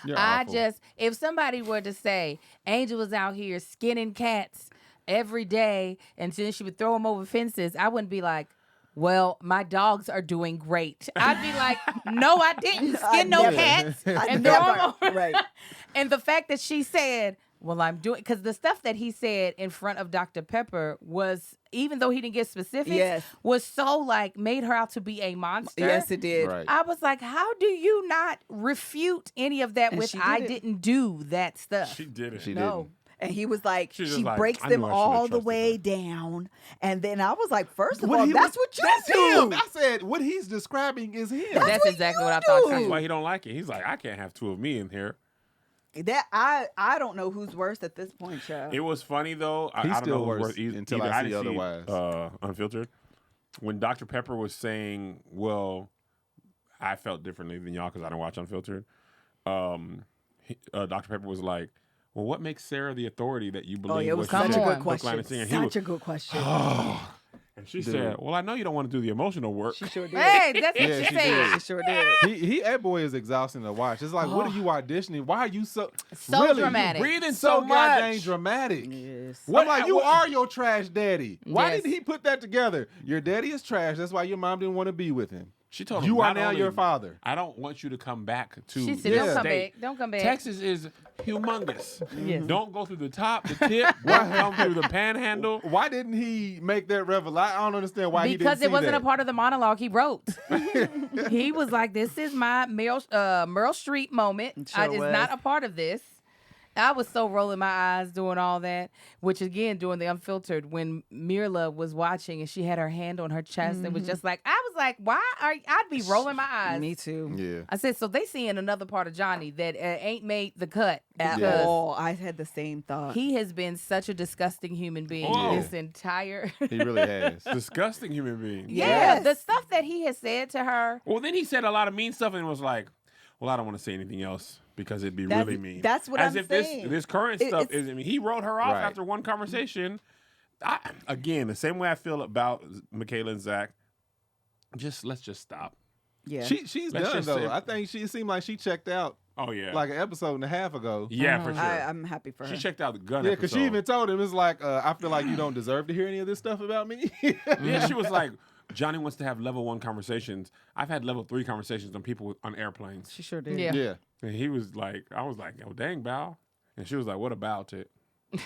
Speaker 4: You're
Speaker 3: I
Speaker 4: awful.
Speaker 3: just, if somebody were to say, Angel was out here skinning cats every day, and then she would throw them over fences, I wouldn't be like, well, my dogs are doing great. I'd be like, no, I didn't skin no
Speaker 1: never-
Speaker 3: cats
Speaker 1: I
Speaker 3: and throw them
Speaker 1: never-
Speaker 3: over.
Speaker 1: right.
Speaker 3: And the fact that she said, well, I'm doing, because the stuff that he said in front of Dr. Pepper was, even though he didn't get specifics,
Speaker 1: Yes.
Speaker 3: was so like, made her out to be a monster.
Speaker 1: Yes, it did.
Speaker 4: Right.
Speaker 3: I was like, how do you not refute any of that
Speaker 1: And
Speaker 3: with
Speaker 1: she
Speaker 3: I
Speaker 1: did it.
Speaker 3: didn't do that stuff?
Speaker 2: She did it.
Speaker 4: She
Speaker 1: No.
Speaker 4: didn't.
Speaker 1: And he was like,
Speaker 2: She was
Speaker 1: she
Speaker 2: like,
Speaker 1: breaks
Speaker 2: I
Speaker 1: them
Speaker 2: knew I should've
Speaker 1: all the
Speaker 2: trusted
Speaker 1: way
Speaker 2: her.
Speaker 1: down. And then I was like, first of
Speaker 4: What
Speaker 1: all,
Speaker 4: he
Speaker 1: that's
Speaker 4: was-
Speaker 1: what you
Speaker 4: That's
Speaker 1: do.
Speaker 4: him. I said what he's describing is him.
Speaker 3: That's
Speaker 1: what
Speaker 3: exactly
Speaker 1: you
Speaker 3: what I thought
Speaker 1: do.
Speaker 2: That's
Speaker 3: too.
Speaker 2: why he don't like it. He's like, I can't have two of me in here.
Speaker 1: That I don't know who's worse at this point, child.
Speaker 2: It was funny though. I
Speaker 4: He's
Speaker 2: don't
Speaker 4: still
Speaker 2: know who's
Speaker 4: worse
Speaker 2: worse
Speaker 4: until
Speaker 2: either.
Speaker 4: I see
Speaker 2: didn't
Speaker 4: otherwise.
Speaker 2: Unfiltered. When Dr. Pepper was saying, "Well, I felt differently than y'all because I don't watch Unfiltered," Dr. Pepper was like, "Well, what makes Sarah the authority that you believe?"
Speaker 1: Oh, yeah, it was
Speaker 2: what she
Speaker 1: such a
Speaker 2: said,
Speaker 3: Come
Speaker 1: good
Speaker 3: on.
Speaker 2: hook, line,
Speaker 1: question.
Speaker 2: and sinker?" And he was-
Speaker 1: Such a good question.
Speaker 2: and she
Speaker 4: Dude.
Speaker 2: said, "Well, I know you don't want to do the emotional work."
Speaker 1: She sure did.
Speaker 3: Hey, that's what
Speaker 4: Yeah,
Speaker 3: she
Speaker 4: she
Speaker 3: said.
Speaker 4: did.
Speaker 1: She sure did.
Speaker 4: That boy is exhausting to watch. It's like, what are you auditioning? Why are you so
Speaker 3: So
Speaker 4: really,
Speaker 3: dramatic.
Speaker 4: You
Speaker 2: Breathing
Speaker 4: so
Speaker 2: so
Speaker 4: goddamn
Speaker 2: much.
Speaker 4: dramatic.
Speaker 1: Yes.
Speaker 4: I'm like, you are your trash daddy. Why
Speaker 3: Yes.
Speaker 4: did he put that together? Your daddy is trash. That's why your mom didn't want to be with him.
Speaker 2: She told him,
Speaker 4: You are
Speaker 2: "Not
Speaker 4: now
Speaker 2: only-
Speaker 4: your father.
Speaker 2: I don't want you to come back to
Speaker 3: She said,
Speaker 2: this
Speaker 3: don't come
Speaker 2: state.
Speaker 3: back. Don't come back.
Speaker 2: Texas is humongous.
Speaker 3: Yes.
Speaker 2: Don't go through the top, the tip. Don't come through the panhandle.
Speaker 4: Why didn't he make that revelation? I don't understand why he didn't
Speaker 3: Because
Speaker 4: see
Speaker 3: it wasn't
Speaker 4: that.
Speaker 3: a part of the monologue he wrote. He was like, this is my Meryl Streep moment.
Speaker 1: It sure
Speaker 3: It's
Speaker 1: was.
Speaker 3: not a part of this. I was so rolling my eyes doing all that, which again, doing the Unfiltered, when Mirla was watching and she had her hand on her chest and was just like, I was like, I'd be rolling my eyes.
Speaker 1: Me too.
Speaker 4: Yeah.
Speaker 3: I said, so they seeing another part of Johnny that ain't made the cut.
Speaker 1: At
Speaker 3: because
Speaker 1: all. I had the same thought.
Speaker 3: he has been such a disgusting human being
Speaker 2: Oh.
Speaker 3: this entire...
Speaker 4: He really has.
Speaker 2: Disgusting human being.
Speaker 3: Yeah,
Speaker 1: Yes.
Speaker 3: the stuff that he has said to her.
Speaker 2: Well, then he said a lot of mean stuff and was like, well, I don't want to say anything else because it'd be really mean.
Speaker 1: that's what
Speaker 2: As
Speaker 1: I'm
Speaker 2: if
Speaker 1: saying.
Speaker 2: this current stuff
Speaker 1: It's-
Speaker 2: isn't mean. He wrote her off
Speaker 4: Right.
Speaker 2: after one conversation. Again, the same way I feel about Michaela and Zach. Let's just stop.
Speaker 1: Yeah.
Speaker 4: She's
Speaker 2: Let's
Speaker 4: done
Speaker 2: just
Speaker 4: though.
Speaker 2: say-
Speaker 4: I think she seemed like she checked out
Speaker 2: Oh yeah,
Speaker 4: like an episode and a half ago.
Speaker 2: yeah, for sure.
Speaker 1: I'm happy for her.
Speaker 2: She checked out the gun.
Speaker 4: Yeah, because she
Speaker 2: episode.
Speaker 4: even told him, it's like, I feel like you don't deserve to hear any of this stuff about me.
Speaker 2: Yeah, she was like, Johnny wants to have level 1 conversations. I've had level 3 conversations on people on airplanes.
Speaker 1: She sure did.
Speaker 3: Yeah.
Speaker 4: Yeah.
Speaker 2: And he was like, I was like, oh dang, Bao. And she was like, what about it?
Speaker 3: Oh,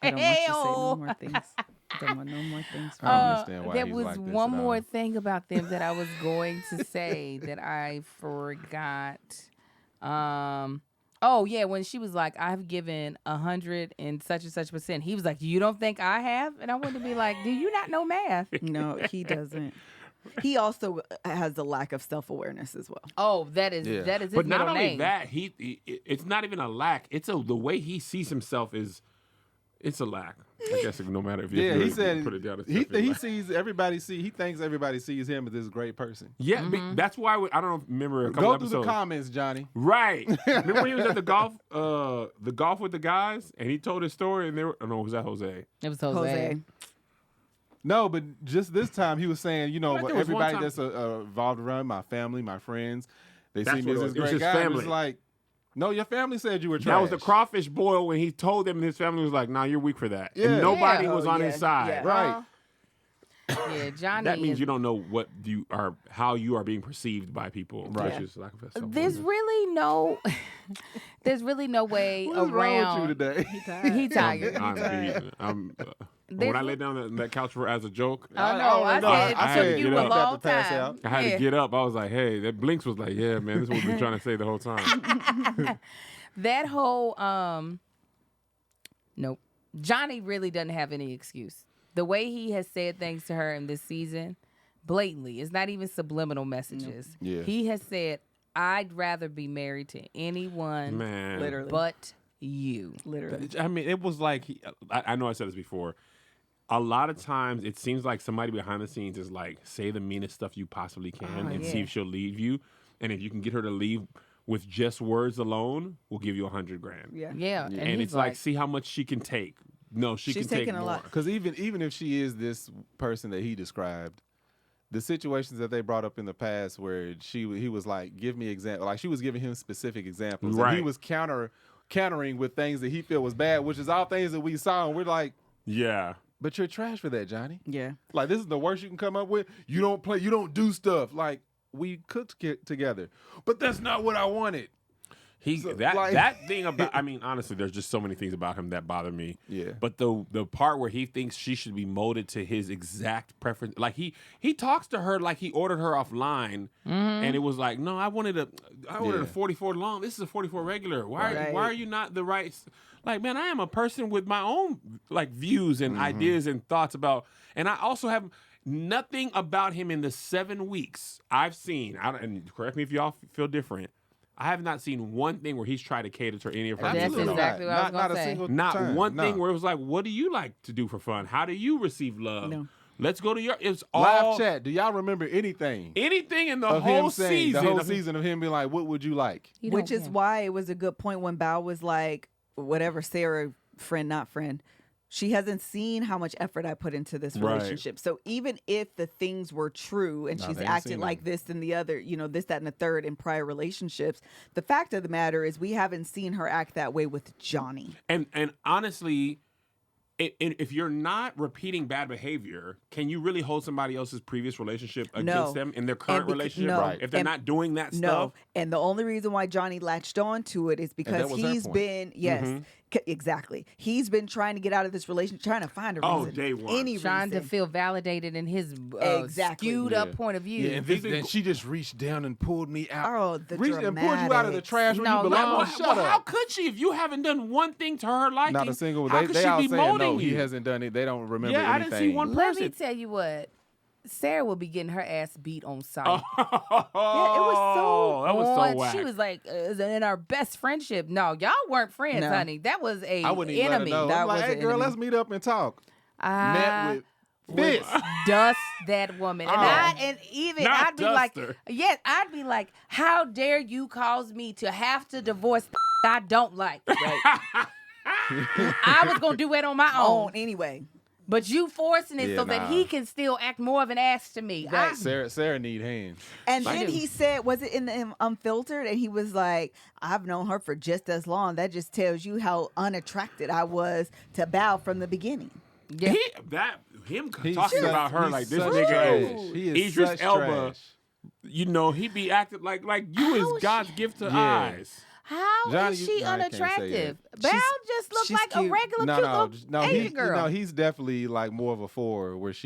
Speaker 1: I don't want you to say no
Speaker 3: hey-o.
Speaker 1: more things. I don't want no more things.
Speaker 4: I don't understand why
Speaker 3: there
Speaker 4: he's
Speaker 3: was
Speaker 4: like this
Speaker 3: one
Speaker 4: at
Speaker 3: more
Speaker 4: all.
Speaker 3: thing about them that I was going to say that I forgot. Oh yeah, when she was like, "I've given 100 and such percent," he was like, "You don't think I have?" And I wanted to be like, "Do you not know math?"
Speaker 1: No, he doesn't. He also has a lack of self-awareness as well.
Speaker 3: Oh, that is
Speaker 4: Yeah.
Speaker 3: his
Speaker 2: But not
Speaker 3: middle
Speaker 2: only
Speaker 3: name.
Speaker 2: that, it's not even a lack. It's the way he sees himself is It's a lack. I guess no matter if you
Speaker 4: Yeah,
Speaker 2: really
Speaker 4: he said
Speaker 2: put it down. It's
Speaker 4: he
Speaker 2: definitely a lack.
Speaker 4: he thinks everybody sees him as this great person.
Speaker 2: Yeah, that's why I don't remember a couple
Speaker 4: Go
Speaker 2: episodes.
Speaker 4: through the comments, Johnny.
Speaker 2: Right. Remember when he was at the golf with the guys, and he told his story, and they were, oh, no, was that Jose?
Speaker 3: It was Jose.
Speaker 1: Jose.
Speaker 4: No, but just this time he was saying, you know,
Speaker 2: Right, there was one
Speaker 4: everybody
Speaker 2: time-
Speaker 4: that's involved around my family, my friends, they
Speaker 2: That's
Speaker 4: see me
Speaker 2: what
Speaker 4: as
Speaker 2: it
Speaker 4: this
Speaker 2: was. It was
Speaker 4: great
Speaker 2: his
Speaker 4: guy. It
Speaker 2: family.
Speaker 4: was like, no, your family said you were trash.
Speaker 2: That was the crawfish boil when he told them, and his family was like, "Nah, you're weak for that."
Speaker 4: Yeah.
Speaker 2: And nobody
Speaker 3: Yeah.
Speaker 2: was
Speaker 1: Oh,
Speaker 2: on
Speaker 1: yeah,
Speaker 2: his side.
Speaker 1: yeah.
Speaker 4: Right.
Speaker 3: Yeah, Johnny.
Speaker 2: That means
Speaker 3: is-
Speaker 2: you don't know what you are, how you are being perceived by people.
Speaker 4: Right.
Speaker 2: Which is lack of self-awareness.
Speaker 3: There's really no, there's really no way
Speaker 4: What is
Speaker 3: around.
Speaker 4: wrong with you today?
Speaker 3: He tired.
Speaker 2: I'm beaten. When I lay down on that couch as a joke,
Speaker 3: Oh no, I
Speaker 4: know.
Speaker 3: said it
Speaker 2: I
Speaker 3: took
Speaker 2: had to
Speaker 3: you
Speaker 2: get
Speaker 3: a
Speaker 2: up.
Speaker 3: long
Speaker 4: About to pass
Speaker 3: time.
Speaker 4: out.
Speaker 2: I had
Speaker 3: Yeah.
Speaker 2: to get up. I was like, "Hey," that Blinks was like, "Yeah, man, this is what we've been trying to say the whole time."
Speaker 3: That whole nope. Johnny really doesn't have any excuse. The way he has said things to her in this season, blatantly, it's not even subliminal messages.
Speaker 4: Yeah.
Speaker 3: He has said, "I'd rather be married to anyone
Speaker 2: Man,
Speaker 1: Literally.
Speaker 3: but you."
Speaker 1: Literally.
Speaker 2: I mean, it was like I know I said this before. A lot of times, it seems like somebody behind the scenes is like, say the meanest stuff you possibly can, and see
Speaker 3: yeah.
Speaker 2: if she'll leave you. And if you can get her to leave with just words alone, we'll give you $100,000.
Speaker 1: Yeah.
Speaker 3: Yeah,
Speaker 2: And
Speaker 3: he's
Speaker 2: it's like, see how much she can take. No, she
Speaker 1: She's
Speaker 2: can take
Speaker 1: taking a
Speaker 2: more.
Speaker 1: lot.
Speaker 4: Because even if she is this person that he described, the situations that they brought up in the past where he was like, give me example, like she was giving him specific examples, and he
Speaker 2: Right.
Speaker 4: was countering with things that he felt was bad, which is all things that we saw, and we're like,
Speaker 2: Yeah.
Speaker 4: but you're trash for that, Johnny.
Speaker 1: Yeah.
Speaker 4: Like this is the worst you can come up with. You don't play, you don't do stuff. Like we cooked together, but that's not what I wanted.
Speaker 2: That thing about, I mean, honestly, there's just so many things about him that bother me.
Speaker 4: Yeah.
Speaker 2: But the part where he thinks she should be molded to his exact preference, like he talks to her like he ordered her offline, and it was like, no, I wanted a
Speaker 4: Yeah.
Speaker 2: 44 long. This is a 44 regular. Why
Speaker 1: Right.
Speaker 2: are you not the right? Like, man, I am a person with my own like views and ideas and thoughts about, and I also have nothing about him in the 7 weeks I've seen. And correct me if y'all feel different. I have not seen one thing where he's tried to cater to any of her
Speaker 3: That's
Speaker 2: needs at all.
Speaker 3: exactly what I was
Speaker 4: not
Speaker 3: gonna
Speaker 4: a
Speaker 3: say.
Speaker 4: single
Speaker 2: Not
Speaker 4: time.
Speaker 2: one
Speaker 4: No.
Speaker 2: thing where it was like, what do you like to do for fun? How do you receive love?
Speaker 1: No.
Speaker 2: Let's go to your. It's all
Speaker 4: Live chat. Do y'all remember anything
Speaker 2: anything in the
Speaker 4: of
Speaker 2: whole
Speaker 4: him saying
Speaker 2: season.
Speaker 4: the whole season of him being like, "What would you like?"
Speaker 3: You
Speaker 1: Which
Speaker 3: don't-
Speaker 1: is
Speaker 3: yeah.
Speaker 1: why it was a good point when Bao was like, whatever, Sarah, friend, not friend. She hasn't seen how much effort I put into this
Speaker 2: Right.
Speaker 1: relationship. So even if the things were true and
Speaker 4: No,
Speaker 1: she's
Speaker 4: they ain't
Speaker 1: acted
Speaker 4: seen
Speaker 1: like
Speaker 4: nothing.
Speaker 1: this and the other, this, that, and the third in prior relationships, the fact of the matter is we haven't seen her act that way with Johnny.
Speaker 2: And honestly, if you're not repeating bad behavior, can you really hold somebody else's previous relationship against them in their current relationship?
Speaker 1: no.
Speaker 4: Right.
Speaker 2: If they're
Speaker 1: And-
Speaker 2: not doing that
Speaker 1: No,
Speaker 2: stuff.
Speaker 1: and the only reason why Johnny latched on to it is because
Speaker 4: was her
Speaker 1: he's
Speaker 4: point.
Speaker 1: been exactly. He's been trying to get out of this relationship, trying to find a
Speaker 2: Oh,
Speaker 1: reason.
Speaker 2: day one.
Speaker 1: Any
Speaker 3: trying to
Speaker 1: reason.
Speaker 3: feel validated in his
Speaker 1: Exactly.
Speaker 3: skewed
Speaker 4: Yeah.
Speaker 3: up point of view.
Speaker 4: Yeah, and then she just reached down and pulled me out.
Speaker 1: Oh, the
Speaker 4: reached and pulled you out of the
Speaker 1: dramatics.
Speaker 4: trash where
Speaker 3: No,
Speaker 4: you belong.
Speaker 3: no.
Speaker 4: Shut
Speaker 2: How
Speaker 4: up.
Speaker 2: could she if you haven't done one thing to her liking?
Speaker 4: Not a single.
Speaker 2: How
Speaker 4: They,
Speaker 2: could
Speaker 4: they
Speaker 2: she
Speaker 4: all
Speaker 2: be
Speaker 4: saying
Speaker 2: molding
Speaker 4: no. He
Speaker 2: you?
Speaker 4: hasn't done it. They don't remember
Speaker 2: Yeah, I
Speaker 4: anything.
Speaker 2: didn't see one
Speaker 3: Let me
Speaker 2: person.
Speaker 3: tell you what. Sarah will be getting her ass beat on sight.
Speaker 2: Oh, that was so whack.
Speaker 3: She was like in our best friendship. No, y'all weren't friends,
Speaker 1: No.
Speaker 3: honey. That was a
Speaker 4: I wouldn't even
Speaker 3: enemy.
Speaker 4: let her know.
Speaker 1: That
Speaker 4: I'm like,
Speaker 1: was
Speaker 4: hey,
Speaker 1: an
Speaker 4: girl,
Speaker 1: enemy.
Speaker 4: let's meet up and talk.
Speaker 3: I
Speaker 4: Met with fists.
Speaker 3: dust that woman. And
Speaker 2: Not
Speaker 3: I'd be
Speaker 2: duster.
Speaker 3: like, yes, I'd be like, how dare you cause me to have to divorce I don't like. I was gonna do it on my own.
Speaker 1: Anyway.
Speaker 3: But you forcing it
Speaker 4: Yeah,
Speaker 3: so that he can still act more of an ass to me.
Speaker 1: Right.
Speaker 4: Sarah need hands.
Speaker 1: And
Speaker 2: I
Speaker 1: then
Speaker 2: do.
Speaker 1: he said, was it in the Unfiltered? And he was like, I've known her for just as long. That just tells you how unattracted I was to Bao from the beginning.
Speaker 3: Yeah.
Speaker 2: Him
Speaker 4: He's
Speaker 2: talking
Speaker 4: such-
Speaker 2: about her
Speaker 4: he's
Speaker 2: like this
Speaker 4: such
Speaker 2: nigga
Speaker 4: trash.
Speaker 2: is
Speaker 4: He is
Speaker 2: Idris
Speaker 4: such
Speaker 2: Elba.
Speaker 4: trash.
Speaker 2: You know, he be acting like you
Speaker 3: How
Speaker 2: is
Speaker 3: is
Speaker 2: God's gift to
Speaker 4: Yeah.
Speaker 2: eyes.
Speaker 3: How
Speaker 4: Johnny,
Speaker 3: is she
Speaker 4: no, I can't say
Speaker 3: unattractive?
Speaker 4: that.
Speaker 3: Bao
Speaker 1: She's-
Speaker 3: just looks
Speaker 1: she's
Speaker 3: like a
Speaker 1: cute.
Speaker 3: regular cute little Asian girl.
Speaker 4: He's definitely like more of a 4, where if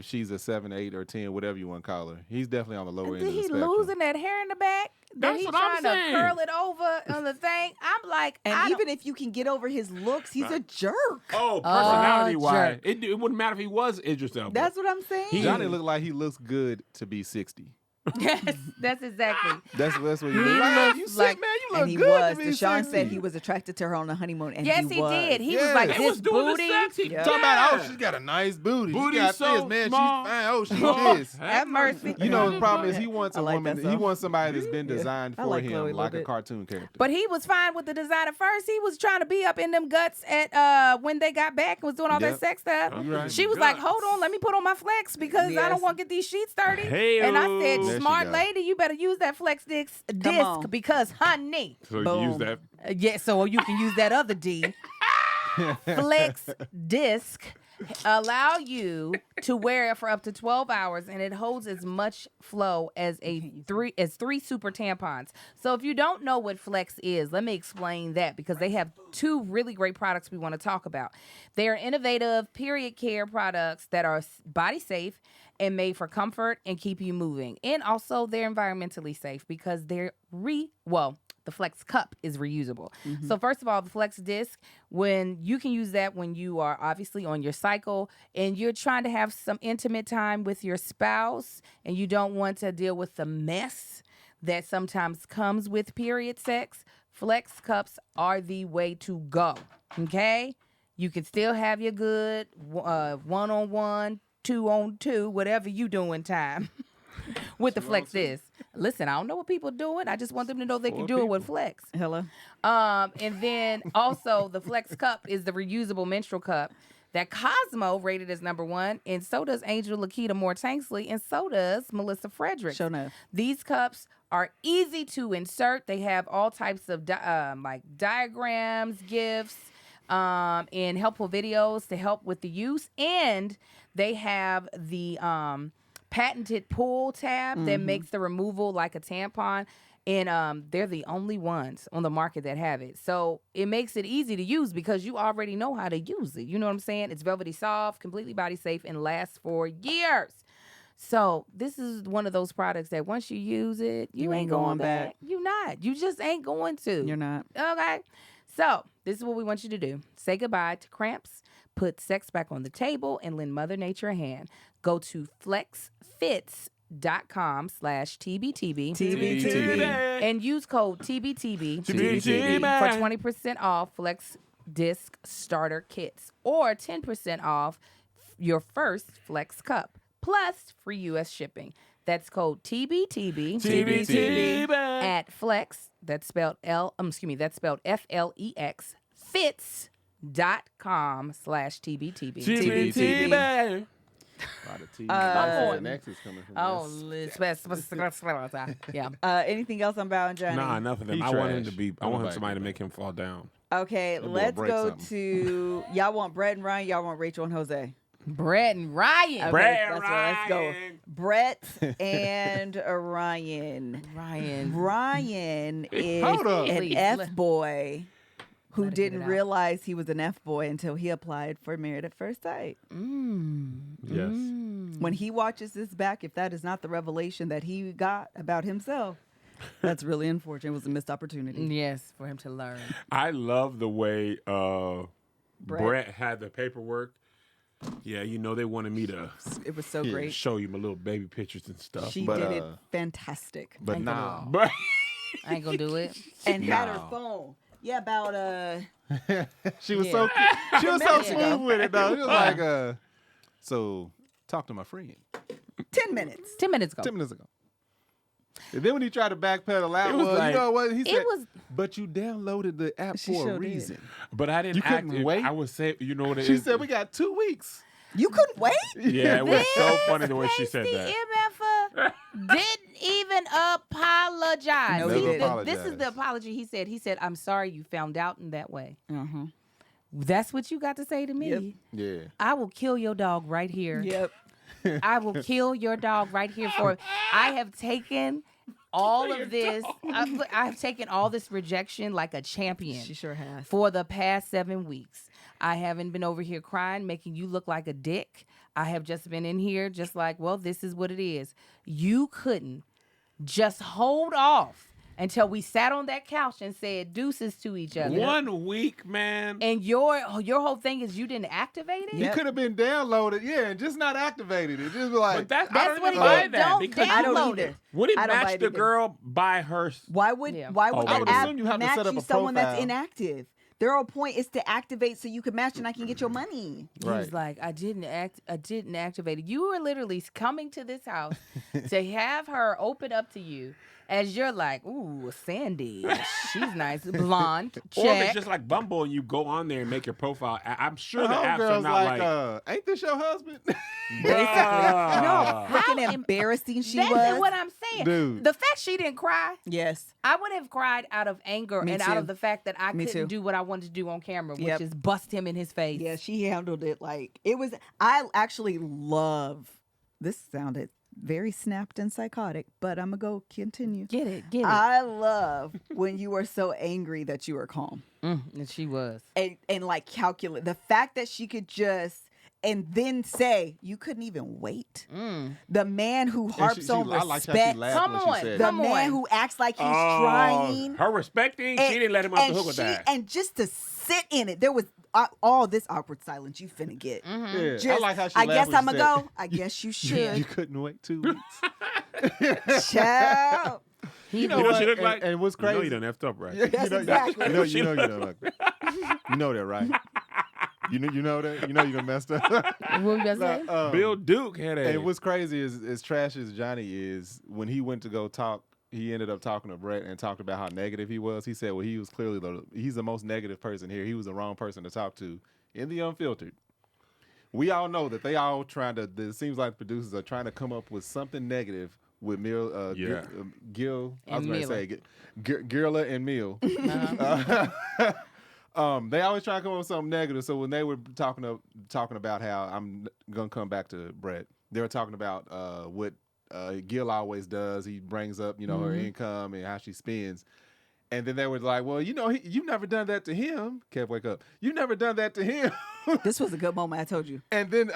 Speaker 4: she's a 7, 8, or 10, whatever you want to call her. He's definitely on the lower end
Speaker 3: Did
Speaker 4: of the
Speaker 3: he
Speaker 4: spectrum.
Speaker 3: losing that hair in the back? That
Speaker 2: That's
Speaker 3: he
Speaker 2: what I'm
Speaker 3: trying
Speaker 2: saying.
Speaker 3: to curl it over on the thing? I'm like,
Speaker 1: And even if you can get over his looks, he's a jerk.
Speaker 2: Oh, personality wise,
Speaker 3: jerk.
Speaker 2: it wouldn't matter if he was Idris Elba.
Speaker 1: That's what I'm saying.
Speaker 2: He-
Speaker 4: Johnny looked like he looks good to be 60.
Speaker 3: Yes, that's exactly.
Speaker 4: That's what you
Speaker 3: He
Speaker 4: do.
Speaker 3: looks
Speaker 4: You sick,
Speaker 3: like-
Speaker 4: man. You
Speaker 1: And
Speaker 4: look
Speaker 1: he
Speaker 4: good
Speaker 1: was.
Speaker 4: to be
Speaker 1: Deshaun
Speaker 4: sexy.
Speaker 1: said he was attracted to her on the honeymoon, and
Speaker 3: Yes, he
Speaker 1: was.
Speaker 3: did. He
Speaker 4: Yes.
Speaker 3: was like,
Speaker 4: They
Speaker 3: this
Speaker 2: was doing
Speaker 3: booty.
Speaker 2: the sex.
Speaker 1: Yeah.
Speaker 4: Talking about,
Speaker 2: Yeah.
Speaker 4: she's got a nice booty.
Speaker 2: Booty
Speaker 4: She got
Speaker 2: so
Speaker 4: this, man.
Speaker 2: small.
Speaker 4: She's fine. Oh, she
Speaker 2: Oh,
Speaker 4: this.
Speaker 3: Have mercy.
Speaker 4: You know, the problem is he wants
Speaker 1: I
Speaker 4: a
Speaker 1: like
Speaker 4: woman.
Speaker 1: that
Speaker 4: He
Speaker 1: song.
Speaker 4: wants somebody that's been
Speaker 1: Yeah.
Speaker 4: designed
Speaker 1: I
Speaker 4: for
Speaker 1: like Chloe a
Speaker 4: him,
Speaker 1: little
Speaker 4: like a
Speaker 1: bit.
Speaker 4: cartoon character.
Speaker 3: But he was fine with the design at first. He was trying to be up in them guts at when they got back and was doing all that
Speaker 4: Yep.
Speaker 3: sex stuff.
Speaker 2: You right.
Speaker 3: She was like, hold on, let me put on my flex because I
Speaker 1: Yes.
Speaker 3: don't want to get these sheets dirty.
Speaker 2: Hey-o.
Speaker 3: And I
Speaker 4: There
Speaker 3: said,
Speaker 4: she
Speaker 3: smart
Speaker 4: go.
Speaker 3: lady, you better use that flex disc
Speaker 1: on.
Speaker 3: because, honey.
Speaker 2: So
Speaker 1: Boom.
Speaker 2: you use that.
Speaker 3: Yeah, so you can use that other D. Flex disc allow you to wear it for up to 12 hours and it holds as much flow as three super tampons. So if you don't know what Flex is, let me explain that because they have two really great products we want to talk about. They are innovative period care products that are body safe and made for comfort and keep you moving. And also they're environmentally safe because they're the Flex cup is reusable. So first of all, the Flex disc, when you can use that when you are obviously on your cycle and you're trying to have some intimate time with your spouse and you don't want to deal with the mess that sometimes comes with period sex, Flex cups are the way to go. Okay? You can still have your good one-on-one, two-on-two, whatever you doing time with the Flex disc. Listen, I don't know what people doing. I just want them to know they can do it with Flex.
Speaker 1: Hello.
Speaker 3: And then also the Flex cup is the reusable menstrual cup that Cosmo rated as #1, and so does Angel Lakita Moore Tanksley, and so does Melissa Frederick.
Speaker 1: Show enough.
Speaker 3: These cups are easy to insert. They have all types of like diagrams, GIFs, and helpful videos to help with the use, and they have the patented pull tab that makes the removal like a tampon. And they're the only ones on the market that have it. So it makes it easy to use because you already know how to use it. You know what I'm saying? It's velvety soft, completely body safe, and lasts for years. So this is one of those products that once you use it, you ain't going back. You not. You just ain't going to.
Speaker 1: You're not.
Speaker 3: Okay. So this is what we want you to do. Say goodbye to cramps, put sex back on the table, and lend Mother Nature a hand. Go to flexfits.com/TBTB.
Speaker 1: TBTB.
Speaker 3: And use code TBTB
Speaker 2: TBTB.
Speaker 3: for 20% off Flex Disc Starter Kits or 10% off your first Flex Cup, plus free U.S. shipping. That's code TBTB.
Speaker 2: TBTB.
Speaker 3: At Flex, that's spelled FLEX, fits.com/TBTB.
Speaker 2: TBTB.
Speaker 4: A lot of T's and X's coming from this.
Speaker 3: Yeah.
Speaker 1: Anything else on Bao and Johnny?
Speaker 2: Nah, nothing.
Speaker 4: He
Speaker 2: I want him
Speaker 4: trash.
Speaker 2: to be. I
Speaker 4: Don't
Speaker 2: want
Speaker 4: nobody
Speaker 2: somebody to
Speaker 4: do
Speaker 2: make him fall down.
Speaker 1: Okay,
Speaker 4: boy
Speaker 1: let's
Speaker 4: break
Speaker 1: go
Speaker 4: something.
Speaker 1: to y'all want Brett and Ryan. Y'all want Rachel and Jose.
Speaker 3: Brett and Ryan.
Speaker 1: Okay,
Speaker 2: Brett
Speaker 1: that's right, let's go.
Speaker 2: Ryan.
Speaker 1: Brett and Ryan. Ryan is
Speaker 4: Hold up.
Speaker 1: an
Speaker 3: Please,
Speaker 1: F boy who
Speaker 3: let her get
Speaker 1: didn't
Speaker 3: it out.
Speaker 1: realize he was an F boy until he applied for Married at First Sight.
Speaker 2: Yes.
Speaker 1: When he watches this back, if that is not the revelation that he got about himself, that's really unfortunate. It was a missed opportunity.
Speaker 3: Yes, for him to learn.
Speaker 2: I love the way Brett had the paperwork. Yeah, you know they wanted me to
Speaker 1: It was so
Speaker 4: Yeah.
Speaker 1: great.
Speaker 2: show you my little baby pictures and stuff.
Speaker 1: She
Speaker 4: But,
Speaker 1: did it
Speaker 4: uh,
Speaker 1: fantastic.
Speaker 4: But
Speaker 3: Ain't gonna
Speaker 4: nah.
Speaker 2: But
Speaker 3: I ain't gonna do it.
Speaker 1: And had her
Speaker 4: No.
Speaker 1: phone. Yeah, about
Speaker 4: She was
Speaker 3: Yeah.
Speaker 4: so she was so
Speaker 1: minutes ago.
Speaker 4: smooth with it though. She was like, so talk to my friend
Speaker 1: 10 minutes.
Speaker 3: 10 minutes ago.
Speaker 4: 10 minutes ago. And then when he tried to backpedal out,
Speaker 2: It was
Speaker 4: well,
Speaker 2: like-
Speaker 4: you know what? He said,
Speaker 3: was-
Speaker 4: but you downloaded the app
Speaker 1: She
Speaker 4: for
Speaker 1: sure
Speaker 4: a
Speaker 1: did.
Speaker 4: reason.
Speaker 2: I didn't
Speaker 4: You
Speaker 2: act.
Speaker 4: couldn't wait?
Speaker 2: I would say, you know what it is.
Speaker 4: She said, we got 2 weeks.
Speaker 1: You couldn't wait?
Speaker 2: Yeah, it was so funny the way she
Speaker 3: This
Speaker 2: said that.
Speaker 3: MFer didn't even apologize.
Speaker 1: No, he
Speaker 3: See,
Speaker 1: didn't.
Speaker 3: this is the apology he said. He said, I'm sorry you found out in that way.
Speaker 1: Uh-huh.
Speaker 3: That's what you got to say to me.
Speaker 1: Yep.
Speaker 4: Yeah.
Speaker 3: I will kill your dog right here.
Speaker 1: Yep.
Speaker 3: I will kill your dog right here for I have taken all of this. I have taken all this rejection like a champion.
Speaker 1: She sure has.
Speaker 3: For the past 7 weeks. I haven't been over here crying, making you look like a dick. I have just been in here just like, well, this is what it is. You couldn't just hold off until we sat on that couch and said deuces to each other.
Speaker 2: 1 week, man.
Speaker 3: And your whole thing is you didn't activate it?
Speaker 4: You could have been downloaded, and just not activated. It just be like,
Speaker 2: But I
Speaker 3: That's
Speaker 2: don't
Speaker 3: what
Speaker 2: even
Speaker 3: he
Speaker 2: buy
Speaker 3: did.
Speaker 2: that
Speaker 3: Don't
Speaker 2: because
Speaker 1: I don't
Speaker 3: download
Speaker 1: either.
Speaker 3: it.
Speaker 2: would it
Speaker 1: I don't buy
Speaker 2: match
Speaker 1: it
Speaker 2: the
Speaker 1: either.
Speaker 2: girl by her?
Speaker 1: Why would
Speaker 3: Yeah.
Speaker 1: why would
Speaker 2: I
Speaker 1: the
Speaker 2: would
Speaker 1: app
Speaker 4: assume you have to
Speaker 1: match
Speaker 4: set up
Speaker 1: you
Speaker 4: a
Speaker 1: someone that's
Speaker 4: profile.
Speaker 1: inactive? Their whole point is to activate so you can match and I can get your money.
Speaker 3: He
Speaker 4: Right.
Speaker 3: was like, I didn't activate it. You were literally coming to this house to have her open up to you as you're like, ooh, Sandy, she's nice, blonde,
Speaker 2: Or if it's
Speaker 3: check.
Speaker 2: just like Bumble and you go on there and make your profile. I'm sure the
Speaker 4: the
Speaker 2: apps are
Speaker 4: homegirl's
Speaker 2: not
Speaker 4: like, ain't this your husband?
Speaker 1: Basically. You know how
Speaker 2: Bruh.
Speaker 1: freaking
Speaker 3: How
Speaker 1: embarrassing she
Speaker 3: That's
Speaker 1: was.
Speaker 3: what I'm saying.
Speaker 4: Dude.
Speaker 3: The fact she didn't cry,
Speaker 1: Yes.
Speaker 3: I would have cried out of anger
Speaker 1: Me
Speaker 3: and out
Speaker 1: too.
Speaker 3: of the fact that I
Speaker 1: Me
Speaker 3: couldn't
Speaker 1: too.
Speaker 3: do what I wanted to do on camera, which
Speaker 1: Yep.
Speaker 3: is bust him in his face.
Speaker 1: Yeah, she handled it like it was. I actually love. This sounded very snapped and psychotic, but I'm gonna go continue.
Speaker 3: Get it.
Speaker 1: I love when you are so angry that you are calm
Speaker 3: And she was.
Speaker 1: and like calculate the fact that she could just and then say you couldn't even wait. The man who harps on
Speaker 4: I like how she
Speaker 1: respect,
Speaker 4: laughed
Speaker 3: Come
Speaker 4: when
Speaker 3: on.
Speaker 4: she said
Speaker 1: the
Speaker 4: it.
Speaker 3: Come
Speaker 1: man
Speaker 3: on.
Speaker 1: who acts like he's
Speaker 2: Oh,
Speaker 1: trying.
Speaker 2: her respecting, she
Speaker 1: And-
Speaker 2: didn't let him off the
Speaker 1: and
Speaker 2: hook with
Speaker 1: she-
Speaker 2: that.
Speaker 1: And just to sit in it, there was all this awkward silence you finna get.
Speaker 4: Yeah,
Speaker 1: Just,
Speaker 4: I like how she
Speaker 1: I
Speaker 4: laughed
Speaker 1: guess
Speaker 4: when
Speaker 1: I'm
Speaker 4: she
Speaker 1: gonna
Speaker 4: said,
Speaker 1: go. I guess you
Speaker 4: You
Speaker 1: should.
Speaker 4: couldn't wait 2 weeks.
Speaker 1: Child.
Speaker 3: He
Speaker 4: You know
Speaker 2: You know what she
Speaker 4: what?
Speaker 2: looked like?
Speaker 4: And what's
Speaker 2: You know
Speaker 4: crazy?
Speaker 2: you done effed up, right?
Speaker 1: Yes, exactly.
Speaker 4: You know that, right? You know that. You know you done messed up.
Speaker 3: What were you gonna say?
Speaker 2: Bill Duke had a.
Speaker 4: And what's crazy is, as trash as Johnny is, when he went to go talk, he ended up talking to Brett and talked about how negative he was. He said, well, he was clearly he's the most negative person here. He was the wrong person to talk to in the Unfiltered. We all know that they all trying to, it seems like producers are trying to come up with something negative with
Speaker 2: Yeah.
Speaker 4: Gil, I was
Speaker 3: And
Speaker 4: going to
Speaker 3: Mila.
Speaker 4: say, Girla and Mill.
Speaker 3: Uh-huh.
Speaker 4: They always try to come up with something negative. So when they were talking about how I'm gonna come back to Brett, they were talking about what Gil always does. He brings up her income and how she spends, and then they were like, "Well, you've never done that to him." Kev, wake up! You've never done that to him.
Speaker 1: This was a good moment. I told you.
Speaker 4: And then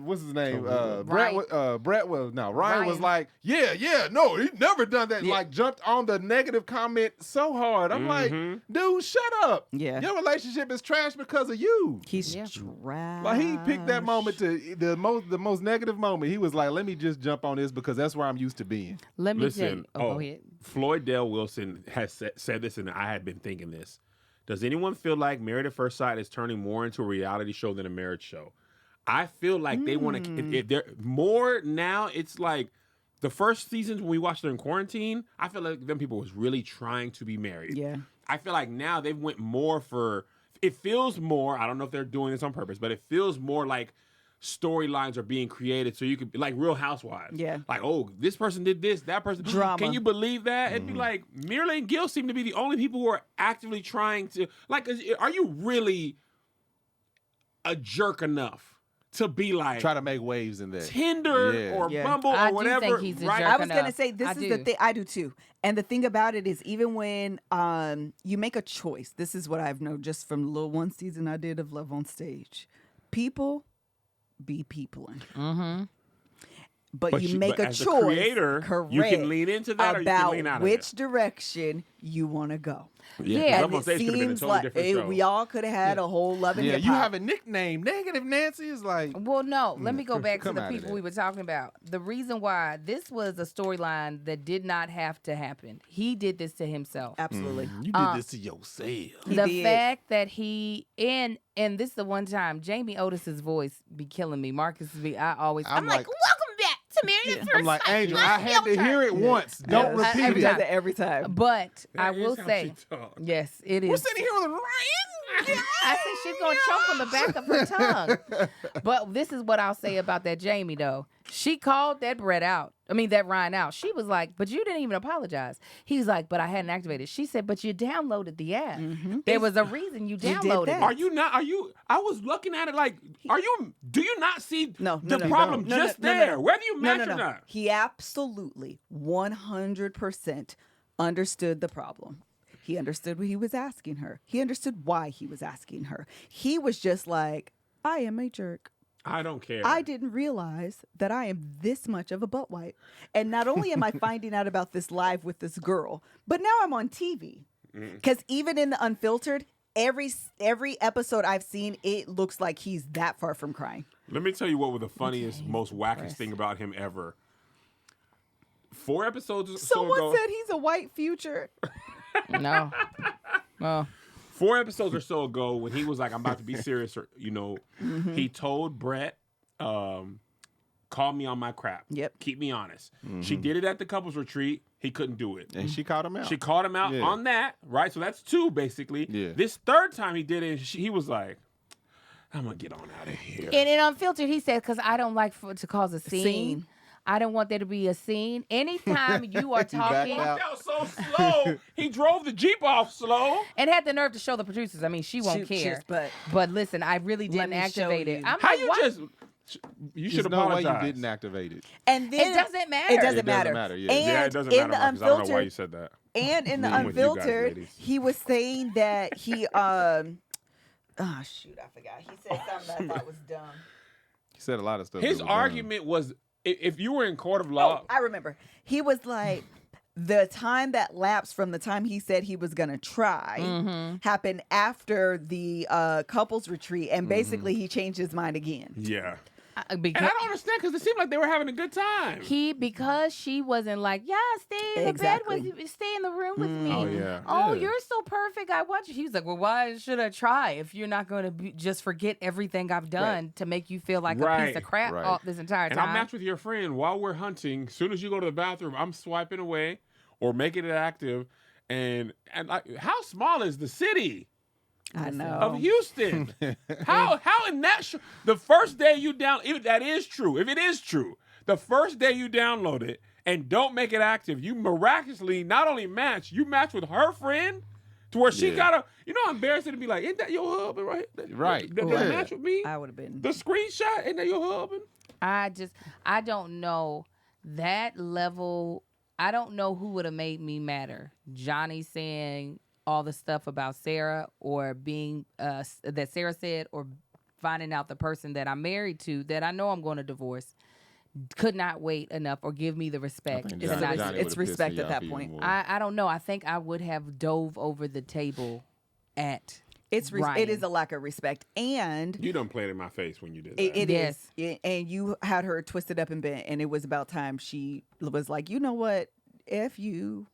Speaker 4: what's his name?
Speaker 3: Ryan.
Speaker 4: Ryan was
Speaker 3: Ryan.
Speaker 4: like, yeah, no, he never done that.
Speaker 1: Yeah.
Speaker 4: Like jumped on the negative comment so hard. I'm like, dude, shut up.
Speaker 1: Yeah.
Speaker 4: Your relationship is trash because of you.
Speaker 1: He's
Speaker 3: Yeah.
Speaker 1: trash.
Speaker 4: Like he picked that moment to the most negative moment. He was like, let me just jump on this because that's where I'm used to being.
Speaker 3: Let me tell
Speaker 2: Listen,
Speaker 3: you. Go ahead.
Speaker 2: Floyd Dale Wilson has said this, and I had been thinking this. Does anyone feel like Married at First Sight is turning more into a reality show than a marriage show? I feel like they want to. If they're more now, it's like the first seasons when we watched it in quarantine. I feel like them people was really trying to be married.
Speaker 1: Yeah.
Speaker 2: I feel like now they went more for. It feels more. I don't know if they're doing this on purpose, but it feels more like storylines are being created so you could like Real Housewives.
Speaker 1: Yeah.
Speaker 2: Like, oh, this person did this, that person.
Speaker 1: Drama.
Speaker 2: Can you believe that? It'd be like Mirla and Gil seem to be the only people who are actively trying to like. Are you really a jerk enough to be like
Speaker 4: Try to make waves in there.
Speaker 2: Tinder
Speaker 4: Yeah.
Speaker 2: or
Speaker 1: Yeah.
Speaker 2: Bumble
Speaker 3: I
Speaker 2: or
Speaker 3: do
Speaker 2: whatever?
Speaker 3: think he's a
Speaker 2: right?
Speaker 3: jerk.
Speaker 1: I was gonna
Speaker 3: enough.
Speaker 1: say this
Speaker 3: I
Speaker 1: is the
Speaker 3: do.
Speaker 1: thing. I do too. And the thing about it is, even when you make a choice, this is what I've known just from the little one season I did of Love on Stage. People be peopling.
Speaker 3: Mm-hmm.
Speaker 1: But you make a
Speaker 2: as
Speaker 1: choice,
Speaker 2: a creator,
Speaker 1: correct,
Speaker 2: you can lean into that or you can
Speaker 1: about
Speaker 2: lean out
Speaker 1: which
Speaker 2: of
Speaker 1: direction you want to go.
Speaker 2: it.
Speaker 3: Yeah,
Speaker 2: 'cause
Speaker 1: And
Speaker 2: Love on
Speaker 1: it
Speaker 2: Stage could have been a
Speaker 1: seems
Speaker 2: totally
Speaker 1: like
Speaker 2: different show.
Speaker 1: we all could have had a whole Love and
Speaker 4: Yeah,
Speaker 1: Hip
Speaker 4: you
Speaker 1: Hop.
Speaker 4: have a nickname. Negative Nancy is like,
Speaker 3: Well, no. Let me go back to
Speaker 4: Come
Speaker 3: the
Speaker 4: out of
Speaker 3: people
Speaker 4: that.
Speaker 3: we were talking about. The reason why this was a storyline that did not have to happen. He did this to himself.
Speaker 1: Absolutely.
Speaker 4: you did this to yourself.
Speaker 1: He
Speaker 3: The
Speaker 1: did.
Speaker 3: fact that he and this is the one time Jamie Otis's voice be killing me. Marcus be I always I'm like, welcome back to Married at First
Speaker 4: I'm like,
Speaker 3: Sight.
Speaker 4: Angel, I had to hear it once. Don't
Speaker 1: Yes.
Speaker 4: repeat
Speaker 1: He
Speaker 4: it.
Speaker 1: does it every time.
Speaker 3: But I
Speaker 2: That
Speaker 3: will
Speaker 2: is how
Speaker 3: say,
Speaker 2: she talks.
Speaker 3: yes, it is.
Speaker 4: We're sitting here with Ryan.
Speaker 3: I think she's gonna choke on the back of her tongue. But this is what I'll say about that Jamie though. She called that Ryan out. She was like, but you didn't even apologize. He's like, but I hadn't activated. She said, but you downloaded the app. There was a reason you
Speaker 1: did
Speaker 3: downloaded
Speaker 1: that.
Speaker 3: it.
Speaker 2: Are you not? Are you? I was looking at it like, do you not see
Speaker 1: No,
Speaker 2: the
Speaker 1: no,
Speaker 2: problem
Speaker 1: no,
Speaker 2: just
Speaker 1: no, no,
Speaker 2: there,
Speaker 1: no.
Speaker 2: whether you match or not?
Speaker 1: He absolutely 100% understood the problem. He understood what he was asking her. He understood why he was asking her. He was just like, I am a jerk.
Speaker 2: I don't care.
Speaker 1: I didn't realize that I am this much of a butt wipe. And not only am I finding out about this live with this girl, but now I'm on TV. Because even in the Unfiltered, every episode I've seen, it looks like he's that far from crying.
Speaker 2: Let me tell you what was the funniest, most wackest thing about him ever. 4 episodes or so
Speaker 1: Someone
Speaker 2: ago.
Speaker 1: said he's a white future.
Speaker 3: No. Oh.
Speaker 2: 4 episodes or so ago, when he was like, I'm about to be serious, or, he told Brett, call me on my crap.
Speaker 1: Yep.
Speaker 2: Keep me honest. She did it at the couples retreat. He couldn't do it.
Speaker 4: And she called him out.
Speaker 2: She called him out on that, right? So that's 2, basically.
Speaker 4: Yeah.
Speaker 2: This 3rd time he did it, he was like, I'm going to get on out of here.
Speaker 3: And in Unfiltered, he said, because I don't like to cause a scene.
Speaker 1: Scene.
Speaker 3: I don't want there to be a scene. Anytime you are talking,
Speaker 4: out.
Speaker 2: That was so slow. He drove the Jeep off slow.
Speaker 3: and had the nerve to show the producers. I mean, she won't care. But listen, I really
Speaker 1: Let
Speaker 3: didn't
Speaker 1: me show
Speaker 3: activate it.
Speaker 1: you.
Speaker 3: I'm
Speaker 2: How
Speaker 3: like,
Speaker 2: you
Speaker 3: what?
Speaker 2: just... You should
Speaker 4: There's no way
Speaker 2: apologize.
Speaker 4: you didn't activate it.
Speaker 1: And then
Speaker 3: It doesn't matter.
Speaker 1: It doesn't
Speaker 4: It doesn't
Speaker 1: matter.
Speaker 4: matter, yeah.
Speaker 1: And
Speaker 2: Yeah, it doesn't
Speaker 1: in
Speaker 2: matter,
Speaker 1: the
Speaker 2: Marcus. I don't know why you
Speaker 1: Unfiltered,
Speaker 2: said that.
Speaker 1: and in the
Speaker 2: I'm with you guys,
Speaker 1: Unfiltered,
Speaker 2: ladies.
Speaker 1: he was saying that he oh shoot, I forgot. He said something that I thought was dumb.
Speaker 4: He said a lot of stuff.
Speaker 2: His
Speaker 4: that was dumb.
Speaker 2: argument was, if you were in court of law...
Speaker 1: Oh, I remember. He was like, the time that lapsed from the time he said he was going to try happened after the couples retreat. And basically, he changed his mind again.
Speaker 2: Yeah. And
Speaker 3: Because
Speaker 2: I don't understand, because it seemed like they were having a good time.
Speaker 3: because she wasn't like, yeah, stay in
Speaker 1: Exactly.
Speaker 3: the bed with you, stay in the room with me.
Speaker 2: Oh, yeah.
Speaker 3: Oh,
Speaker 4: Yeah.
Speaker 3: you're so perfect. I watch you. He was like, well, why should I try if you're not going to just forget everything I've done to make you feel like a
Speaker 2: Right.
Speaker 3: piece of crap
Speaker 4: Right.
Speaker 3: all this entire
Speaker 2: And
Speaker 3: time?
Speaker 2: I'll match with your friend while we're hunting. As soon as you go to the bathroom, I'm swiping away or making it active. And like, how small is the city
Speaker 1: I know.
Speaker 2: of Houston? how in that the first day you if that is true, if it is true, the first day you download it and don't make it active, you miraculously not only match, you match with her friend to where she
Speaker 4: Yeah.
Speaker 2: gotta, I'm embarrassed to be like, isn't that your husband right?
Speaker 4: Right.
Speaker 2: That
Speaker 4: Yeah.
Speaker 2: match with me?
Speaker 1: I would have been.
Speaker 2: The screenshot, isn't that your husband?
Speaker 3: I don't know that level. I don't know who would have made me madder. Johnny saying all the stuff about Sarah, or being that Sarah said, or finding out the person that I'm married to that I know I'm going to divorce could not wait enough or give me the respect.
Speaker 4: think
Speaker 1: It's,
Speaker 3: that I-
Speaker 4: Johnny
Speaker 1: it's
Speaker 4: would've pissed
Speaker 1: respect
Speaker 4: me
Speaker 1: at that
Speaker 4: off
Speaker 1: point.
Speaker 4: even more.
Speaker 3: I don't know. I think I would have dove over the table at
Speaker 1: It
Speaker 3: Ryan.
Speaker 1: is a lack of respect. And
Speaker 2: You done played in my face when you did that.
Speaker 1: it
Speaker 3: Yes.
Speaker 1: is. And you had her twisted up and bent, and it was about time she was like, you know what? F you.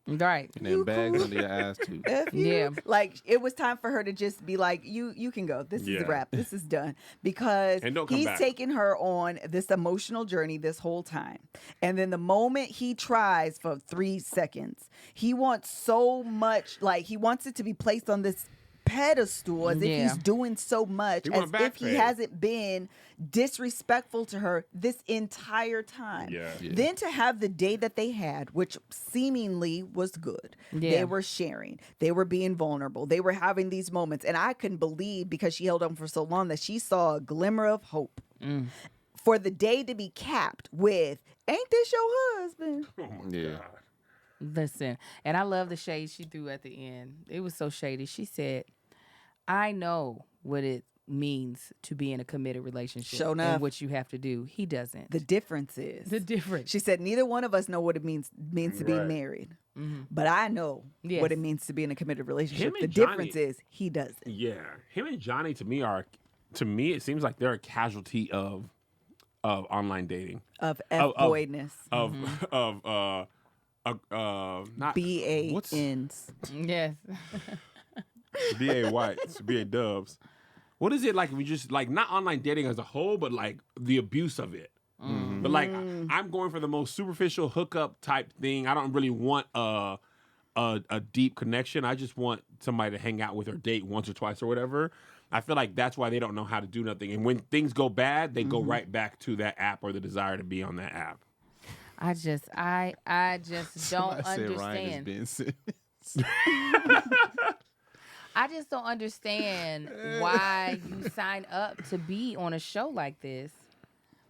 Speaker 3: right.
Speaker 4: And then bags under your ass too.
Speaker 1: F you.
Speaker 3: Yeah.
Speaker 1: Like, it was time for her to just be like, you can go. This is
Speaker 2: Yeah.
Speaker 1: a wrap. This is done. Because
Speaker 2: And don't come
Speaker 1: he's
Speaker 2: back.
Speaker 1: taking her on this emotional journey this whole time. And then the moment he tries for 3 seconds, he wants so much, like, he wants it to be placed on this pedestal as if
Speaker 3: Yeah.
Speaker 1: he's doing so much,
Speaker 2: He
Speaker 1: as
Speaker 2: wanna
Speaker 1: if he
Speaker 2: backpedal.
Speaker 1: hasn't been disrespectful to her this entire time.
Speaker 2: Yeah.
Speaker 4: Yeah.
Speaker 1: Then to have the day that they had, which seemingly was good.
Speaker 3: Yeah.
Speaker 1: They were sharing. They were being vulnerable. They were having these moments. And I couldn't believe, because she held on for so long, that she saw a glimmer of hope. For the day to be capped with, ain't this your husband?
Speaker 2: Oh my
Speaker 4: Yeah.
Speaker 2: God.
Speaker 3: Listen, and I love the shade she threw at the end. It was so shady. She said, I know what it means to be in a committed relationship
Speaker 1: Sure enough.
Speaker 3: and what you have to do. He doesn't.
Speaker 1: The difference is,
Speaker 3: The difference.
Speaker 1: she said, neither one of us know what it means to be
Speaker 2: Right.
Speaker 1: married.
Speaker 3: Mhm.
Speaker 1: But I know
Speaker 3: Yes.
Speaker 1: what it means to be in a committed relationship.
Speaker 2: Him and
Speaker 1: The
Speaker 2: Johnny-
Speaker 1: difference is he doesn't.
Speaker 2: Yeah, him and Johnny to me it seems like they're a casualty of online dating,
Speaker 1: Of
Speaker 2: Of-
Speaker 1: F-boydness.
Speaker 2: of not
Speaker 1: B-A-Ns.
Speaker 3: Yes.
Speaker 2: BA whites, BA dubs. What is it like? We just like not online dating as a whole, but like the abuse of it. But like I'm going for the most superficial hookup type thing. I don't really want a deep connection. I just want somebody to hang out with or date once or twice or whatever. I feel like that's why they don't know how to do nothing. And when things go bad, they go right back to that app or the desire to be on that app.
Speaker 3: I just don't
Speaker 4: Somebody said Ryan is
Speaker 3: understand.
Speaker 4: Ben Simmons.
Speaker 3: I just don't understand why you sign up to be on a show like this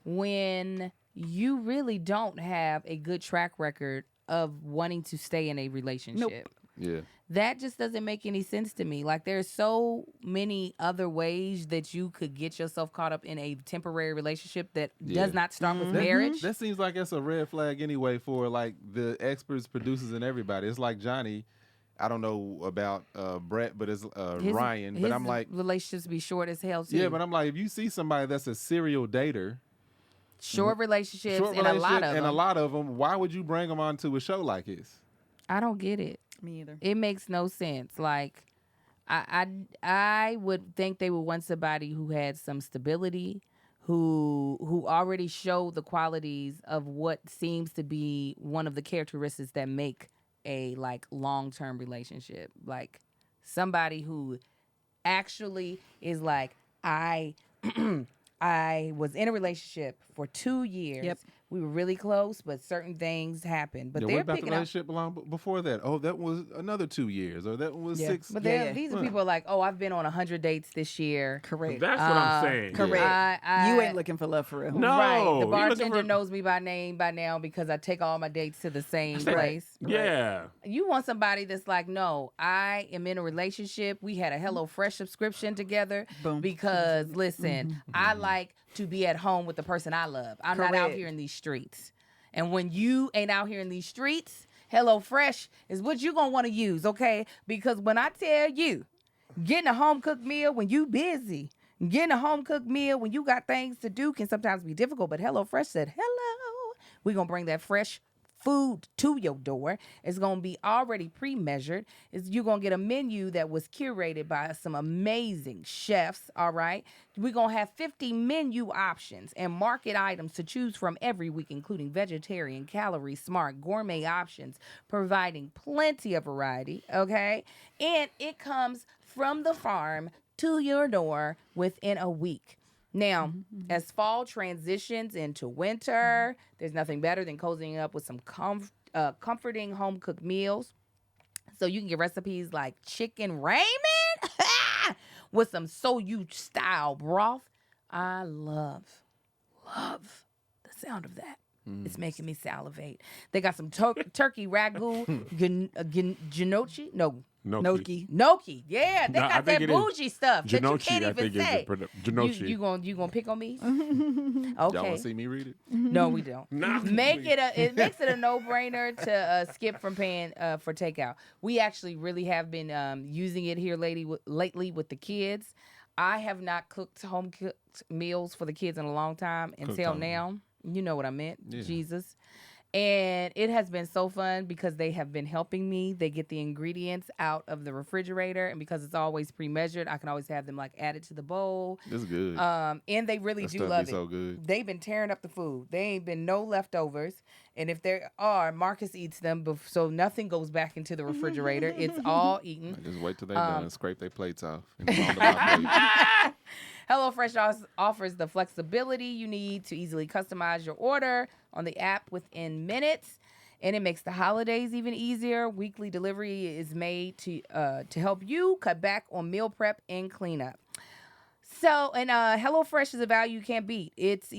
Speaker 3: when you really don't have a good track record of wanting to stay in a relationship.
Speaker 4: Yeah.
Speaker 3: That just doesn't make any sense to me. Like, there's so many other ways that you could get yourself caught up in a temporary relationship that does not start with marriage.
Speaker 4: That seems like it's a red flag anyway for like the experts, producers, and everybody. It's like Johnny. I don't know about Brett, but it's Ryan. But I'm like,
Speaker 3: relationships be short as hell too.
Speaker 4: yeah, but I'm like, if you see somebody that's a serial dater,
Speaker 3: short relationships,
Speaker 4: short
Speaker 3: and
Speaker 4: relationship, a lot of them, why would you bring them onto a show like this?
Speaker 3: I don't get it.
Speaker 1: Me either.
Speaker 3: It makes no sense. Like, I would think they would want somebody who had some stability, who already showed the qualities of what seems to be one of the characteristics that make a like long-term relationship. Like somebody who actually is like, I was in a relationship for 2 years.
Speaker 1: Yep.
Speaker 3: We were really close, but certain things happened. But
Speaker 4: Yeah,
Speaker 3: they're
Speaker 4: what about the
Speaker 3: picking up.
Speaker 4: relationship before that? Oh, that was another 2 years, or that was 6.
Speaker 3: But
Speaker 1: Yeah, yeah.
Speaker 3: these are people like, oh, I've been on 100 dates this year.
Speaker 1: Correct.
Speaker 2: That's what I'm saying.
Speaker 1: Correct.
Speaker 3: I-
Speaker 1: You ain't looking for love for real.
Speaker 2: No.
Speaker 3: Right. The
Speaker 2: you're looking
Speaker 3: bartender
Speaker 2: for-
Speaker 3: knows me by name by now because I take all my dates to the same place.
Speaker 2: Yeah.
Speaker 3: You want somebody that's like, no, I am in a relationship. We had a HelloFresh subscription together.
Speaker 1: Boom.
Speaker 3: Because, listen, I like to be at home with the person I love. I'm not out
Speaker 1: Correct.
Speaker 3: here in these streets. And when you ain't out here in these streets, HelloFresh is what you're going to want to use, okay? Because when I tell you, getting a home-cooked meal when you busy, getting a home-cooked meal when you got things to do can sometimes be difficult. But HelloFresh said, hello, we're going to bring that fresh food to your door. It's going to be already pre-measured. You're going to get a menu that was curated by some amazing chefs, all right? We're going to have 50 menu options and market items to choose from every week, including vegetarian, calorie-smart, gourmet options, providing plenty of variety, okay? And it comes from the farm to your door within a week. Now, as fall transitions into winter, there's nothing better than cozying up with some comforting home-cooked meals. So you can get recipes like chicken ramen with some soyu-style broth. I love the sound of that. It's making me salivate. They got some turkey ragu, gnocchi. Gnocchi. Yeah, they
Speaker 2: No, I
Speaker 3: got
Speaker 2: think
Speaker 3: that
Speaker 2: it is
Speaker 3: bougie stuff that you
Speaker 2: Gnocchi,
Speaker 3: can't
Speaker 2: I
Speaker 3: even
Speaker 2: think, is
Speaker 3: say.
Speaker 2: the Gnocchi.
Speaker 3: You gonna pick on me?
Speaker 4: Y'all
Speaker 3: Okay.
Speaker 4: want to see me read it?
Speaker 3: No, we don't.
Speaker 2: Nah,
Speaker 3: It makes it a no-brainer to skip from paying for takeout. We actually really have been using it here lately with the kids. I have not cooked home-cooked meals for the kids in a long time until
Speaker 4: home.
Speaker 3: now. You know what I meant,
Speaker 4: Yeah.
Speaker 3: Jesus. And it has been so fun because they have been helping me. They get the ingredients out of the refrigerator, and because it's always pre-measured, I can always have them like added to the bowl.
Speaker 4: This is good.
Speaker 3: And they really
Speaker 4: That
Speaker 3: do
Speaker 4: stuff
Speaker 3: love
Speaker 4: be
Speaker 3: it.
Speaker 4: so good.
Speaker 3: They've been tearing up the food. They ain't been no leftovers. And if there are, Marcus eats them, so nothing goes back into the refrigerator. It's all eaten.
Speaker 4: Just wait till they're done and scrape their plates off. And throw them out plates.
Speaker 3: HelloFresh offers the flexibility you need to easily customize your order on the app within minutes, and it makes the holidays even easier. Weekly delivery is made to help you cut back on meal prep and cleanup. So, and HelloFresh is a value you can't beat. It's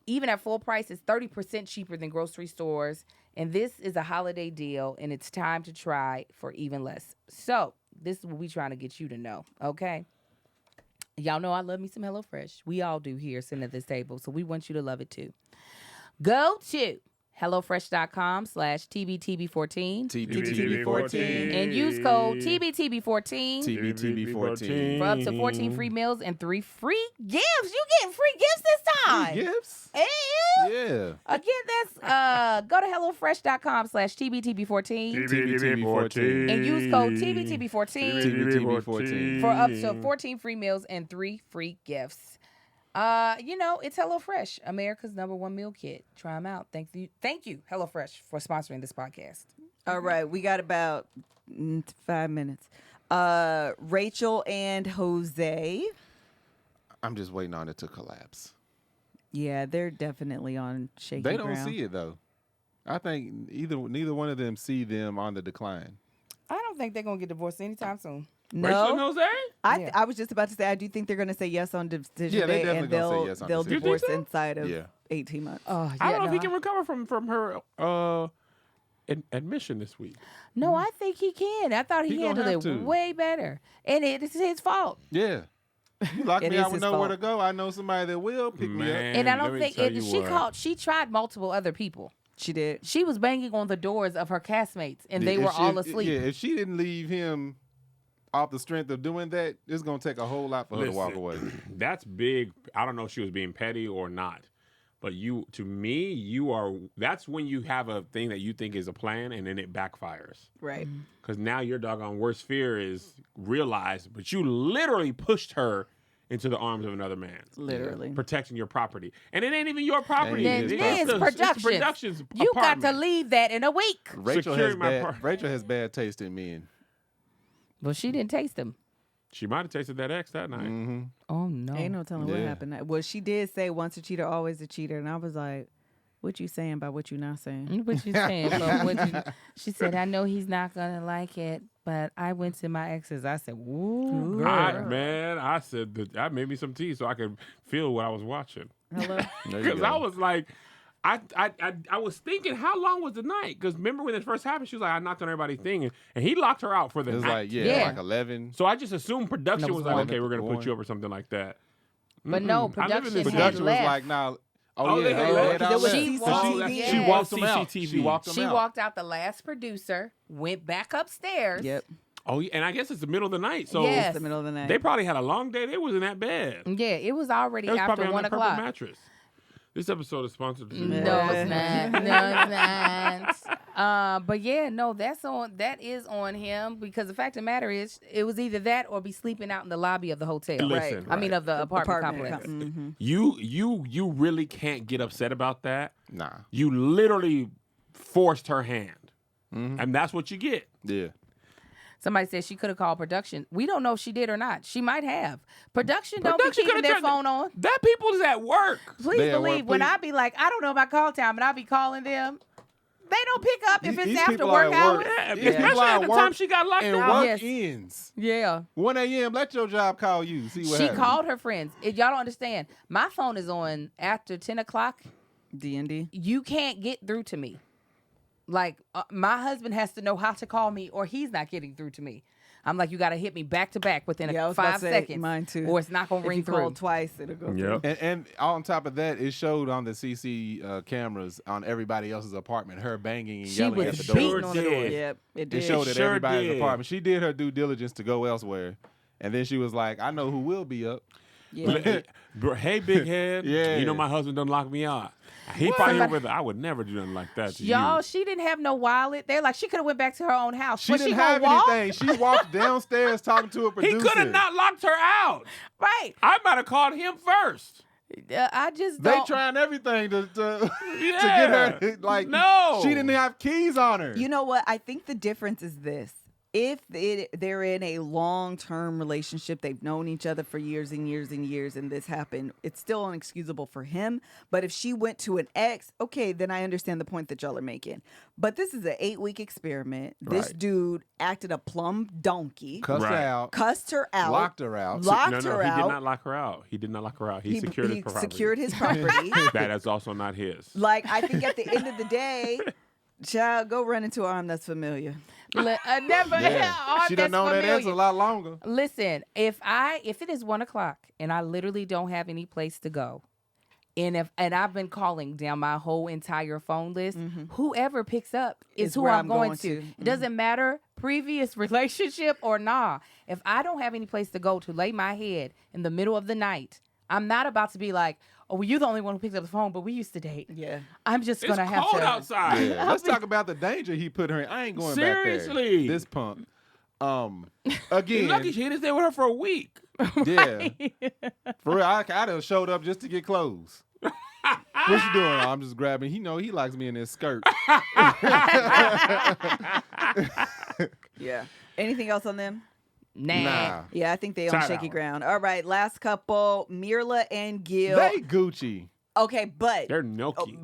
Speaker 3: even at full price, it's 30% cheaper than grocery stores, and this is a holiday deal, and it's time to try for even less. So, this is what we're trying to get you to know, okay? Y'all know I love me some HelloFresh. We all do here sitting at this table, so we want you to love it too. Go to HelloFresh.com/TBTB14
Speaker 4: TBTB14.
Speaker 3: and use code TBTB14
Speaker 4: TBTB14.
Speaker 3: for up to 14 free meals and 3 free gifts. You getting free gifts this time.
Speaker 4: Gifts?
Speaker 3: And
Speaker 4: Yeah.
Speaker 3: again, that's go to HelloFresh.com/TBTB14
Speaker 2: TBTB14.
Speaker 3: and use code TBTB14
Speaker 4: TBTB14.
Speaker 3: for up to 14 free meals and 3 free gifts. It's HelloFresh, America's #1 meal kit. Try them out. Thank you, HelloFresh, for sponsoring this podcast.
Speaker 1: All right, we got about 5 minutes. Rachel and Jose.
Speaker 4: I'm just waiting on it to collapse.
Speaker 1: Yeah, they're definitely on shaky
Speaker 4: They don't
Speaker 1: ground.
Speaker 4: see it though. I think neither one of them see them on the decline.
Speaker 3: I don't think they're gonna get divorced anytime soon.
Speaker 2: Rachel and
Speaker 1: No,
Speaker 2: Jose?
Speaker 1: I was just about to say I do think they're going to say yes on decision
Speaker 4: Yeah, they
Speaker 1: day,
Speaker 4: definitely
Speaker 1: and
Speaker 4: gonna say yes on
Speaker 1: they'll
Speaker 4: decision
Speaker 1: divorce
Speaker 2: day.
Speaker 1: inside of
Speaker 4: Yeah.
Speaker 1: 18 months.
Speaker 3: Oh,
Speaker 2: I don't know if he can recover from her admission this week.
Speaker 3: No, I think he can. I thought he
Speaker 4: He gonna
Speaker 3: handled
Speaker 4: have
Speaker 3: it
Speaker 4: to.
Speaker 3: way better. And it's his fault.
Speaker 4: Yeah. You lock
Speaker 1: It
Speaker 4: me
Speaker 1: is
Speaker 4: out with
Speaker 1: his
Speaker 4: nowhere to
Speaker 1: fault.
Speaker 4: go. I know somebody that will pick me up.
Speaker 3: And I
Speaker 2: let
Speaker 3: don't
Speaker 2: me
Speaker 3: think
Speaker 2: tell you what.
Speaker 3: she tried multiple other people.
Speaker 1: She did.
Speaker 3: She was banging on the doors of her castmates and they
Speaker 4: If
Speaker 3: were
Speaker 4: she-
Speaker 3: all asleep.
Speaker 4: Yeah, if she didn't leave him off the strength of doing that, it's gonna take a whole lot for her to walk
Speaker 2: Listen,
Speaker 4: away.
Speaker 2: That's big. I don't know if she was being petty or not, but to me, you are. That's when you have a thing that you think is a plan and then it backfires.
Speaker 1: Right.
Speaker 2: Because now your doggone worst fear is realized, but you literally pushed her into the arms of another man.
Speaker 1: Literally.
Speaker 2: Protecting your property. And it ain't even your property.
Speaker 4: Ain't
Speaker 3: Then
Speaker 4: his
Speaker 3: it's
Speaker 2: the
Speaker 3: Productions.
Speaker 2: Productions
Speaker 3: You got to
Speaker 2: apartment.
Speaker 3: leave that in a week.
Speaker 4: Rachel
Speaker 2: Securing my par-
Speaker 4: Rachel has bad taste in men.
Speaker 3: Well, she didn't taste them.
Speaker 2: She might have tasted that X that night.
Speaker 4: Mm-hmm.
Speaker 3: Oh, no.
Speaker 1: Ain't no telling what
Speaker 4: Yeah.
Speaker 1: happened. Well, she did say once a cheater, always a cheater. And I was like, what you saying by what you not saying?
Speaker 3: What you saying? But she said, I know he's not going to like it, but I went to my exes. I said, ooh, girl.
Speaker 2: I said that I made me some tea so I could feel what I was watching.
Speaker 1: Hello?
Speaker 2: Because I was like, I was thinking, how long was the night? Because remember when it first happened, she was like, I knocked on everybody's thing, and he locked her out for the
Speaker 4: It was
Speaker 2: night.
Speaker 4: like,
Speaker 3: Yeah.
Speaker 4: like 11.
Speaker 2: So I just assumed production
Speaker 3: No,
Speaker 2: was
Speaker 3: it
Speaker 2: like,
Speaker 3: was
Speaker 2: okay, we're gonna put
Speaker 4: one.
Speaker 2: you up or something like that.
Speaker 3: But no,
Speaker 2: I live in this-
Speaker 3: production
Speaker 4: Production was
Speaker 3: left.
Speaker 4: like, nah.
Speaker 2: Oh, they had left?
Speaker 4: had
Speaker 1: There was
Speaker 4: left.
Speaker 3: She
Speaker 1: CCTV.
Speaker 3: walked-
Speaker 2: She
Speaker 3: yes.
Speaker 2: walked
Speaker 4: them
Speaker 2: them
Speaker 4: out.
Speaker 2: CCTV.
Speaker 4: She walked them
Speaker 3: She
Speaker 4: out.
Speaker 3: walked out the last producer, went back upstairs.
Speaker 1: Yep.
Speaker 2: Oh, yeah, and I guess it's the middle of the night, so
Speaker 3: Yes.
Speaker 1: It's the middle of the night.
Speaker 2: they probably had a long day. They was in that bed.
Speaker 3: Yeah, it was already
Speaker 2: They was probably
Speaker 3: after
Speaker 2: on
Speaker 3: 1
Speaker 2: that purple
Speaker 3: o'clock.
Speaker 2: mattress. This episode is sponsored.
Speaker 3: No, it's not. No, it's not. But yeah, no, that is on him because the fact of the matter is, it was either that or be sleeping out in the lobby of the hotel.
Speaker 2: Listen,
Speaker 3: I mean, of the apartment complex.
Speaker 1: Mm-hmm.
Speaker 2: You really can't get upset about that.
Speaker 4: Nah.
Speaker 2: You literally forced her hand,
Speaker 4: Mhm.
Speaker 2: and that's what you get.
Speaker 4: Yeah.
Speaker 3: Somebody said she could have called production. We don't know if she did or not. She might have. Production don't be
Speaker 2: Production
Speaker 3: keeping
Speaker 2: coulda
Speaker 3: their
Speaker 2: turned
Speaker 3: phone on.
Speaker 2: That people is at work.
Speaker 3: Please
Speaker 4: They at work,
Speaker 3: believe when
Speaker 4: please.
Speaker 3: I be like, I don't know about call time, and I be calling them, they don't pick up if it's
Speaker 4: These
Speaker 3: after
Speaker 4: people
Speaker 3: work
Speaker 4: are at
Speaker 3: hours.
Speaker 4: work.
Speaker 2: Yeah,
Speaker 4: These people
Speaker 2: especially
Speaker 4: are
Speaker 2: at
Speaker 4: at
Speaker 2: the
Speaker 4: work
Speaker 2: time she got locked
Speaker 4: And
Speaker 2: out.
Speaker 4: work
Speaker 3: Yes.
Speaker 4: ends.
Speaker 3: Yeah.
Speaker 4: 1 a.m. Let your job call you. See what
Speaker 3: She
Speaker 4: happens.
Speaker 3: called her friends. If y'all don't understand, my phone is on after 10 o'clock.
Speaker 1: D&D.
Speaker 3: You can't get through to me. Like, my husband has to know how to call me or he's not getting through to me. I'm like, you got to hit me back to back within
Speaker 1: Yeah, I was about
Speaker 3: 5
Speaker 1: to say,
Speaker 3: seconds.
Speaker 1: mine too.
Speaker 3: Or it's not going to
Speaker 1: If
Speaker 3: ring
Speaker 1: you call
Speaker 3: through.
Speaker 1: twice, it'll go
Speaker 2: Yep.
Speaker 1: through.
Speaker 4: And on top of that, it showed on the CC cameras on everybody else's apartment, her banging and
Speaker 3: She
Speaker 4: yelling
Speaker 3: was
Speaker 4: at the
Speaker 2: Sure
Speaker 3: beating
Speaker 4: door.
Speaker 3: on the door.
Speaker 2: did.
Speaker 1: Yep, it
Speaker 4: It
Speaker 1: did.
Speaker 4: showed at
Speaker 2: Sure
Speaker 4: everybody's
Speaker 2: did.
Speaker 4: apartment. She did her due diligence to go elsewhere. And then she was like, I know who will be up.
Speaker 1: Yeah.
Speaker 2: Bro, hey, big head.
Speaker 4: Yeah.
Speaker 2: You know my husband done lock me out. He probably with her. I would never do nothing like that to
Speaker 3: Y'all,
Speaker 2: you.
Speaker 3: she didn't have no wallet. They're like, she could have went back to her own house.
Speaker 4: She
Speaker 3: Was
Speaker 4: didn't
Speaker 3: gonna
Speaker 4: have
Speaker 3: walk?
Speaker 4: anything. She walked downstairs talking to a
Speaker 2: He
Speaker 4: producer.
Speaker 2: could have not locked her out.
Speaker 3: Right.
Speaker 2: I might have called him first.
Speaker 3: I just
Speaker 4: They
Speaker 3: don't.
Speaker 4: trying everything to
Speaker 2: Yeah.
Speaker 4: get her. Like,
Speaker 2: No.
Speaker 4: she didn't have keys on her.
Speaker 1: You know what? I think the difference is this. If they're in a long-term relationship, they've known each other for years and years and years, and this happened, it's still unexcusable for him. But if she went to an ex, okay, then I understand the point that y'all are making. But this is an 8-week experiment. This
Speaker 4: Right.
Speaker 1: dude acted a plumb donkey,
Speaker 4: Cussed her
Speaker 2: Right.
Speaker 4: out.
Speaker 1: cussed her out,
Speaker 4: Locked her out.
Speaker 1: locked
Speaker 2: No,
Speaker 1: her
Speaker 2: he
Speaker 1: out.
Speaker 2: did not lock her out. He did not lock her out. He secured his property.
Speaker 1: secured his property.
Speaker 2: That is also not his.
Speaker 1: Like, I think at the end of the day, child, go run into an arm that's familiar.
Speaker 3: Never.
Speaker 4: Yeah. She done known that answer a lot longer.
Speaker 3: Listen, if it is 1 o'clock and I literally don't have any place to go, and I've been calling down my whole entire phone list, whoever picks up is
Speaker 1: Is
Speaker 3: who
Speaker 1: where
Speaker 3: I'm
Speaker 1: I'm
Speaker 3: going
Speaker 1: going
Speaker 3: to.
Speaker 1: to.
Speaker 3: It doesn't matter previous relationship or nah. If I don't have any place to go to lay my head in the middle of the night, I'm not about to be like, oh, well, you're the only one who picked up the phone, but we used to date.
Speaker 1: Yeah.
Speaker 3: I'm just
Speaker 2: It's
Speaker 3: gonna have
Speaker 2: cold
Speaker 3: to.
Speaker 2: outside.
Speaker 4: Yeah. Let's talk about the danger he put her in. I ain't going
Speaker 2: Seriously.
Speaker 4: back there. This punk.
Speaker 2: He's
Speaker 4: Again,
Speaker 2: lucky she didn't stay with her for a week.
Speaker 4: yeah. For real, I done showed up just to get clothes. What you doing? I'm just grabbing. He likes me in his skirt.
Speaker 1: Yeah. Anything else on them?
Speaker 3: Nah.
Speaker 1: Yeah, I think they on
Speaker 2: Side
Speaker 1: shaky
Speaker 2: hour.
Speaker 1: ground. All right, last couple, Mirla and Gil.
Speaker 4: They Gucci.
Speaker 1: Okay, but
Speaker 2: They're milky.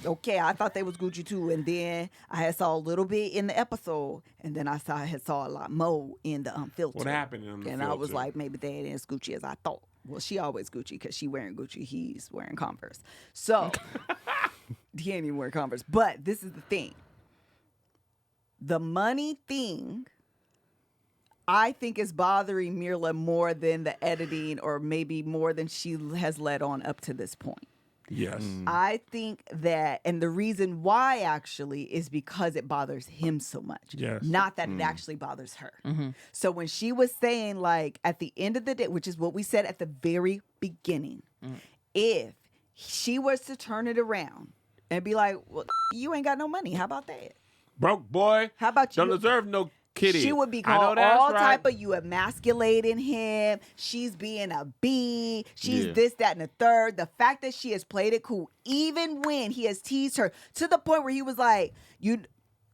Speaker 1: okay, I thought they was Gucci too, and then I had saw a little bit in the episode, and then I had saw a lot more in the unfiltered.
Speaker 2: What happened in the
Speaker 1: And I was
Speaker 2: filter?
Speaker 1: like, maybe they ain't as Gucci as I thought. Well, she always Gucci because she wearing Gucci. He's wearing Converse. So he ain't even wearing Converse. But this is the thing. The money thing, I think, is bothering Mirla more than the editing, or maybe more than she has led on up to this point.
Speaker 2: Yes.
Speaker 1: I think that, and the reason why actually is because it bothers him so much.
Speaker 2: Yes.
Speaker 1: Not that it actually bothers her. So when she was saying, like, at the end of the day, which is what we said at the very beginning, if she was to turn it around and be like, well, you ain't got no money. How about that?
Speaker 2: Broke boy.
Speaker 1: How about you?
Speaker 2: Don't deserve no kitty.
Speaker 1: She would be
Speaker 2: I know
Speaker 1: called
Speaker 2: that's
Speaker 1: all
Speaker 2: right.
Speaker 1: type of, you emasculating him. She's being a bee. She's this, that, and the third. The fact that she has played it cool, even when he has teased her to the point where he was like,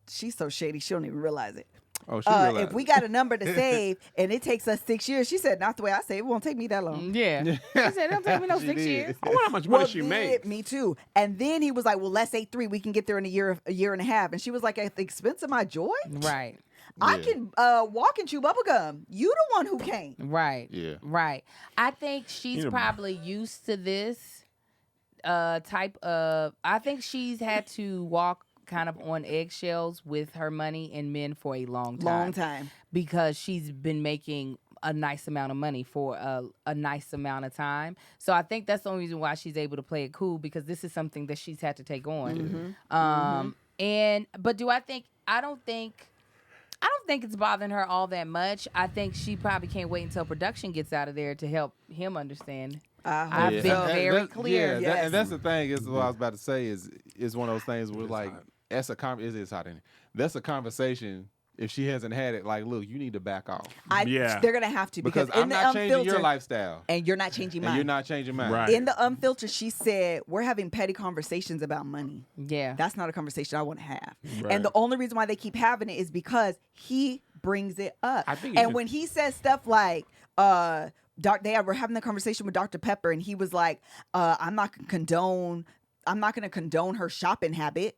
Speaker 1: she's so shady, she don't even realize it.
Speaker 4: Oh, she realized
Speaker 1: If we got a number to save and it takes us 6 years, she said, not the way I save. It won't take me that long.
Speaker 3: Yeah. She said, it don't take me no
Speaker 4: She
Speaker 3: 6
Speaker 4: did.
Speaker 3: years.
Speaker 2: I wonder how much money
Speaker 1: Well,
Speaker 2: she
Speaker 1: then,
Speaker 2: made.
Speaker 1: me too. And then he was like, well, let's say 3. We can get there in a year and a half. And she was like, at the expense of my joy?
Speaker 3: Right.
Speaker 1: I
Speaker 4: Yeah.
Speaker 1: can walk and chew bubblegum. You the one who can't.
Speaker 3: Right.
Speaker 4: Yeah.
Speaker 3: Right. I think she's
Speaker 2: You know-
Speaker 3: probably used to this type of. I think she's had to walk kind of on eggshells with her money and men for a long time. Because she's been making a nice amount of money for a nice amount of time. So I think that's the only reason why she's able to play it cool, because this is something that she's had to take on. But do I think? I don't think it's bothering her all that much. I think she probably can't wait until production gets out of there to help him understand. I've
Speaker 1: hope
Speaker 3: been
Speaker 1: so.
Speaker 3: very clear.
Speaker 4: Yeah,
Speaker 1: Yes.
Speaker 4: and that's the thing. Is what I was about to say. Is one of those things where like that's a it's hot in it. That's a conversation. If she hasn't had it, like, look, you need to back off
Speaker 2: Yeah.
Speaker 1: They're gonna have to,
Speaker 4: because
Speaker 1: in
Speaker 4: I'm
Speaker 1: the
Speaker 4: not changing your
Speaker 1: unfiltered,
Speaker 4: lifestyle,
Speaker 1: and you're not changing
Speaker 4: and
Speaker 1: mine.
Speaker 4: you're not changing mine.
Speaker 2: Right.
Speaker 1: In the unfiltered, she said, we're having petty conversations about money.
Speaker 3: Yeah.
Speaker 1: That's not a conversation I want to have.
Speaker 2: Right.
Speaker 1: And the only reason why they keep having it is because he brings it up.
Speaker 2: I think
Speaker 1: And when he says stuff like, we're having the conversation with Dr. Pepper, and he was like, I'm not gonna condone her shopping habit.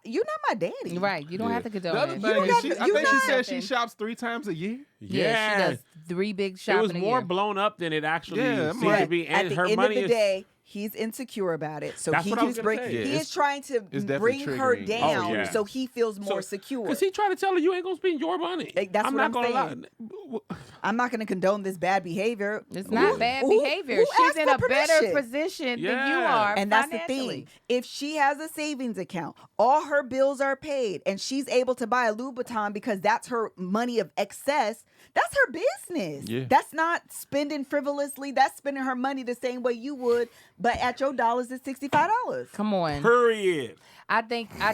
Speaker 1: You're not my daddy.
Speaker 3: Right. You don't have to
Speaker 4: The
Speaker 3: condone
Speaker 4: other
Speaker 3: it.
Speaker 4: thing is, I think she said she
Speaker 3: Something.
Speaker 4: shops 3 times a year.
Speaker 3: Yeah, she does 3 big
Speaker 2: It
Speaker 3: shopping
Speaker 2: was
Speaker 3: a
Speaker 2: more
Speaker 3: year.
Speaker 2: blown up than it actually
Speaker 4: Yeah,
Speaker 2: seemed
Speaker 4: right.
Speaker 2: to be.
Speaker 1: At
Speaker 2: And
Speaker 1: the
Speaker 2: her
Speaker 1: end
Speaker 2: money
Speaker 1: of the
Speaker 2: is.
Speaker 1: day, he's insecure about it, so
Speaker 2: That's
Speaker 1: he
Speaker 2: what I was
Speaker 1: keeps
Speaker 2: gonna
Speaker 1: bring.
Speaker 2: say.
Speaker 1: He
Speaker 4: Yeah,
Speaker 1: is trying to
Speaker 4: it's definitely
Speaker 1: bring her
Speaker 4: triggering.
Speaker 1: down,
Speaker 2: Oh, yeah.
Speaker 1: so he feels more secure.
Speaker 2: Because he tried to tell her you ain't gonna spend your money.
Speaker 1: That's
Speaker 2: I'm
Speaker 1: what
Speaker 2: not
Speaker 1: I'm
Speaker 2: gonna
Speaker 1: saying.
Speaker 2: lie.
Speaker 1: I'm not going to condone this bad behavior.
Speaker 3: It's not bad
Speaker 1: Who-
Speaker 3: behavior.
Speaker 1: who
Speaker 3: She's
Speaker 1: asked
Speaker 3: in
Speaker 1: for
Speaker 3: a better
Speaker 1: permission?
Speaker 3: position than you
Speaker 2: Yeah.
Speaker 3: are
Speaker 1: And that's the
Speaker 3: financially.
Speaker 1: thing. If she has a savings account, all her bills are paid, and she's able to buy a Louboutin because that's her money of excess, that's her business.
Speaker 4: Yeah.
Speaker 1: That's not spending frivolously. That's spending her money the same way you would, but at your dollars is $65.
Speaker 3: Come on.
Speaker 2: Period.
Speaker 3: I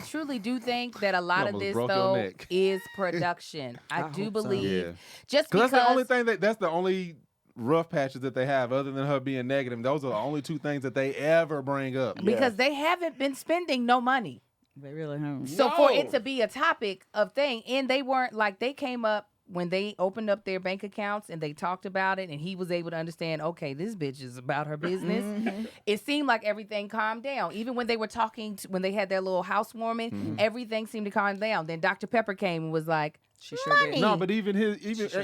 Speaker 3: truly do think that a lot of
Speaker 4: almost
Speaker 3: this
Speaker 4: broke your
Speaker 3: though
Speaker 4: neck.
Speaker 3: is production. I do
Speaker 1: hope so.
Speaker 3: believe
Speaker 4: Yeah.
Speaker 3: just
Speaker 4: Because
Speaker 3: because
Speaker 4: that's the only thing that's the only rough patches that they have, other than her being negative. Those are the only 2 things that they ever bring up.
Speaker 3: because they haven't been spending no money.
Speaker 1: They really haven't.
Speaker 3: So for it
Speaker 2: No.
Speaker 3: to be a topic of thing, and they weren't like, they came up when they opened up their bank accounts and they talked about it, and he was able to understand, okay, this bitch is about her business. It seemed like everything calmed down. Even when they were talking, when they had their little housewarming, everything seemed to calm down. Then Dr. Pepper came and was like,
Speaker 1: She sure did.
Speaker 3: money.
Speaker 4: No, but even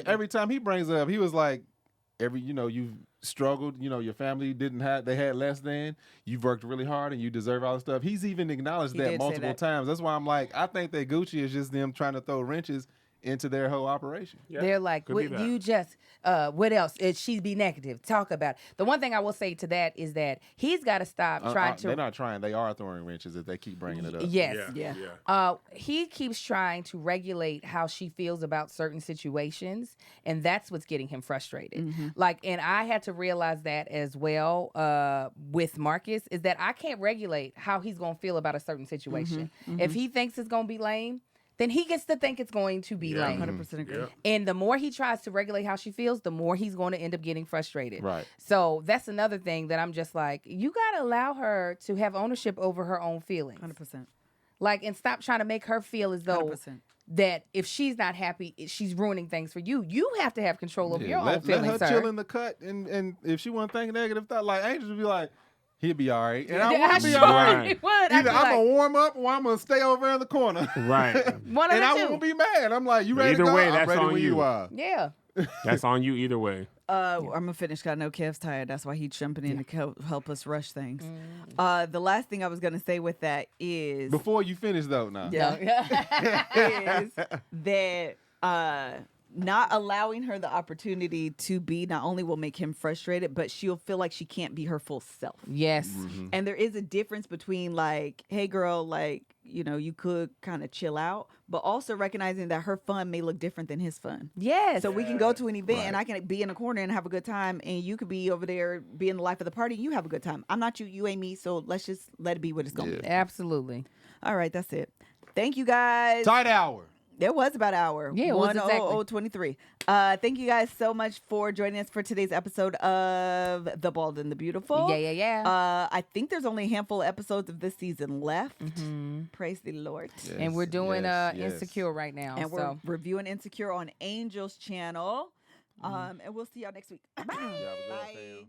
Speaker 4: every time he brings it up, he was like, you've struggled, your family they had less than, you've worked really hard and you deserve all this stuff. He's even acknowledged
Speaker 1: He
Speaker 4: that
Speaker 1: did say
Speaker 4: multiple
Speaker 1: that.
Speaker 4: times. That's why I'm like, I think that Gucci is just them trying to throw wrenches into their whole operation.
Speaker 2: Yeah,
Speaker 3: They're like,
Speaker 2: could be
Speaker 3: what,
Speaker 2: that.
Speaker 3: you just, what else? She'd be negative. Talk about it. The one thing I will say to that is that he's got to stop trying
Speaker 4: They're
Speaker 3: to.
Speaker 4: not trying. They are throwing wrenches if they keep bringing it up.
Speaker 3: Yes.
Speaker 2: Yeah.
Speaker 3: He keeps trying to regulate how she feels about certain situations, and that's what's getting him frustrated. Like, and I had to realize that as well with Marcus, is that I can't regulate how he's going to feel about a certain situation. If he thinks it's going to be lame, then he gets to think it's going to be lame.
Speaker 1: 100% agree.
Speaker 2: Yeah.
Speaker 3: And the more he tries to regulate how she feels, the more he's going to end up getting frustrated.
Speaker 4: Right.
Speaker 3: So that's another thing that I'm just like, you got to allow her to have ownership over her own feelings.
Speaker 1: 100%.
Speaker 3: Like, and stop trying to make her feel as though
Speaker 1: 100%.
Speaker 3: that if she's not happy, she's ruining things for you. You have to have control over your own
Speaker 4: let
Speaker 3: feelings,
Speaker 4: her
Speaker 3: sir.
Speaker 4: chill in the cut, and if she want to think negative thought, like Angel would be like, he'll be all right, and I
Speaker 3: Yeah,
Speaker 4: want
Speaker 3: I
Speaker 4: to be
Speaker 3: sure
Speaker 4: all right.
Speaker 3: he would. I'd be
Speaker 4: Either I'm
Speaker 3: like,
Speaker 4: gonna warm up or I'm gonna stay over in the corner.
Speaker 2: Right.
Speaker 3: one of
Speaker 4: And
Speaker 3: the
Speaker 4: I
Speaker 3: two.
Speaker 4: won't be mad. I'm like, you ready
Speaker 2: Either
Speaker 4: to go?
Speaker 2: way,
Speaker 4: I'm
Speaker 2: that's
Speaker 4: ready
Speaker 2: on
Speaker 4: when
Speaker 2: you.
Speaker 4: you are.
Speaker 3: Yeah.
Speaker 2: That's on you either way.
Speaker 1: I'm gonna finish. 'Cause I know Kev's tired. That's why he's jumping in to help us rush things. The last thing I was gonna say with that is
Speaker 4: Before you finish though, now.
Speaker 1: is that not allowing her the opportunity to be not only will make him frustrated, but she'll feel like she can't be her full self.
Speaker 3: Yes.
Speaker 1: And there is a difference between like, hey girl, like, you know, you could kind of chill out, but also recognizing that her fun may look different than his fun.
Speaker 3: Yes.
Speaker 1: So we can go to an event and I can be in a corner and have a good time, and you could be over there being the life of the party. You have a good time. I'm not you, you ain't me. So let's just let it be what it's going to be.
Speaker 3: Absolutely.
Speaker 1: All right, that's it. Thank you guys.
Speaker 4: Tight hour.
Speaker 1: It was about an hour.
Speaker 3: Yeah, it was exactly.
Speaker 1: 1:23. Thank you guys so much for joining us for today's episode of The Bald and the Beautiful.
Speaker 3: Yeah.
Speaker 1: I think there's only a handful of episodes of this season left. Praise the Lord.
Speaker 4: Yes,
Speaker 3: And we're doing
Speaker 4: yes.
Speaker 3: Insecure right now.
Speaker 1: And we're reviewing Insecure on Angel's channel. And we'll see y'all next week. Bye.
Speaker 4: Y'all have a good one,
Speaker 1: Bye.
Speaker 4: fam.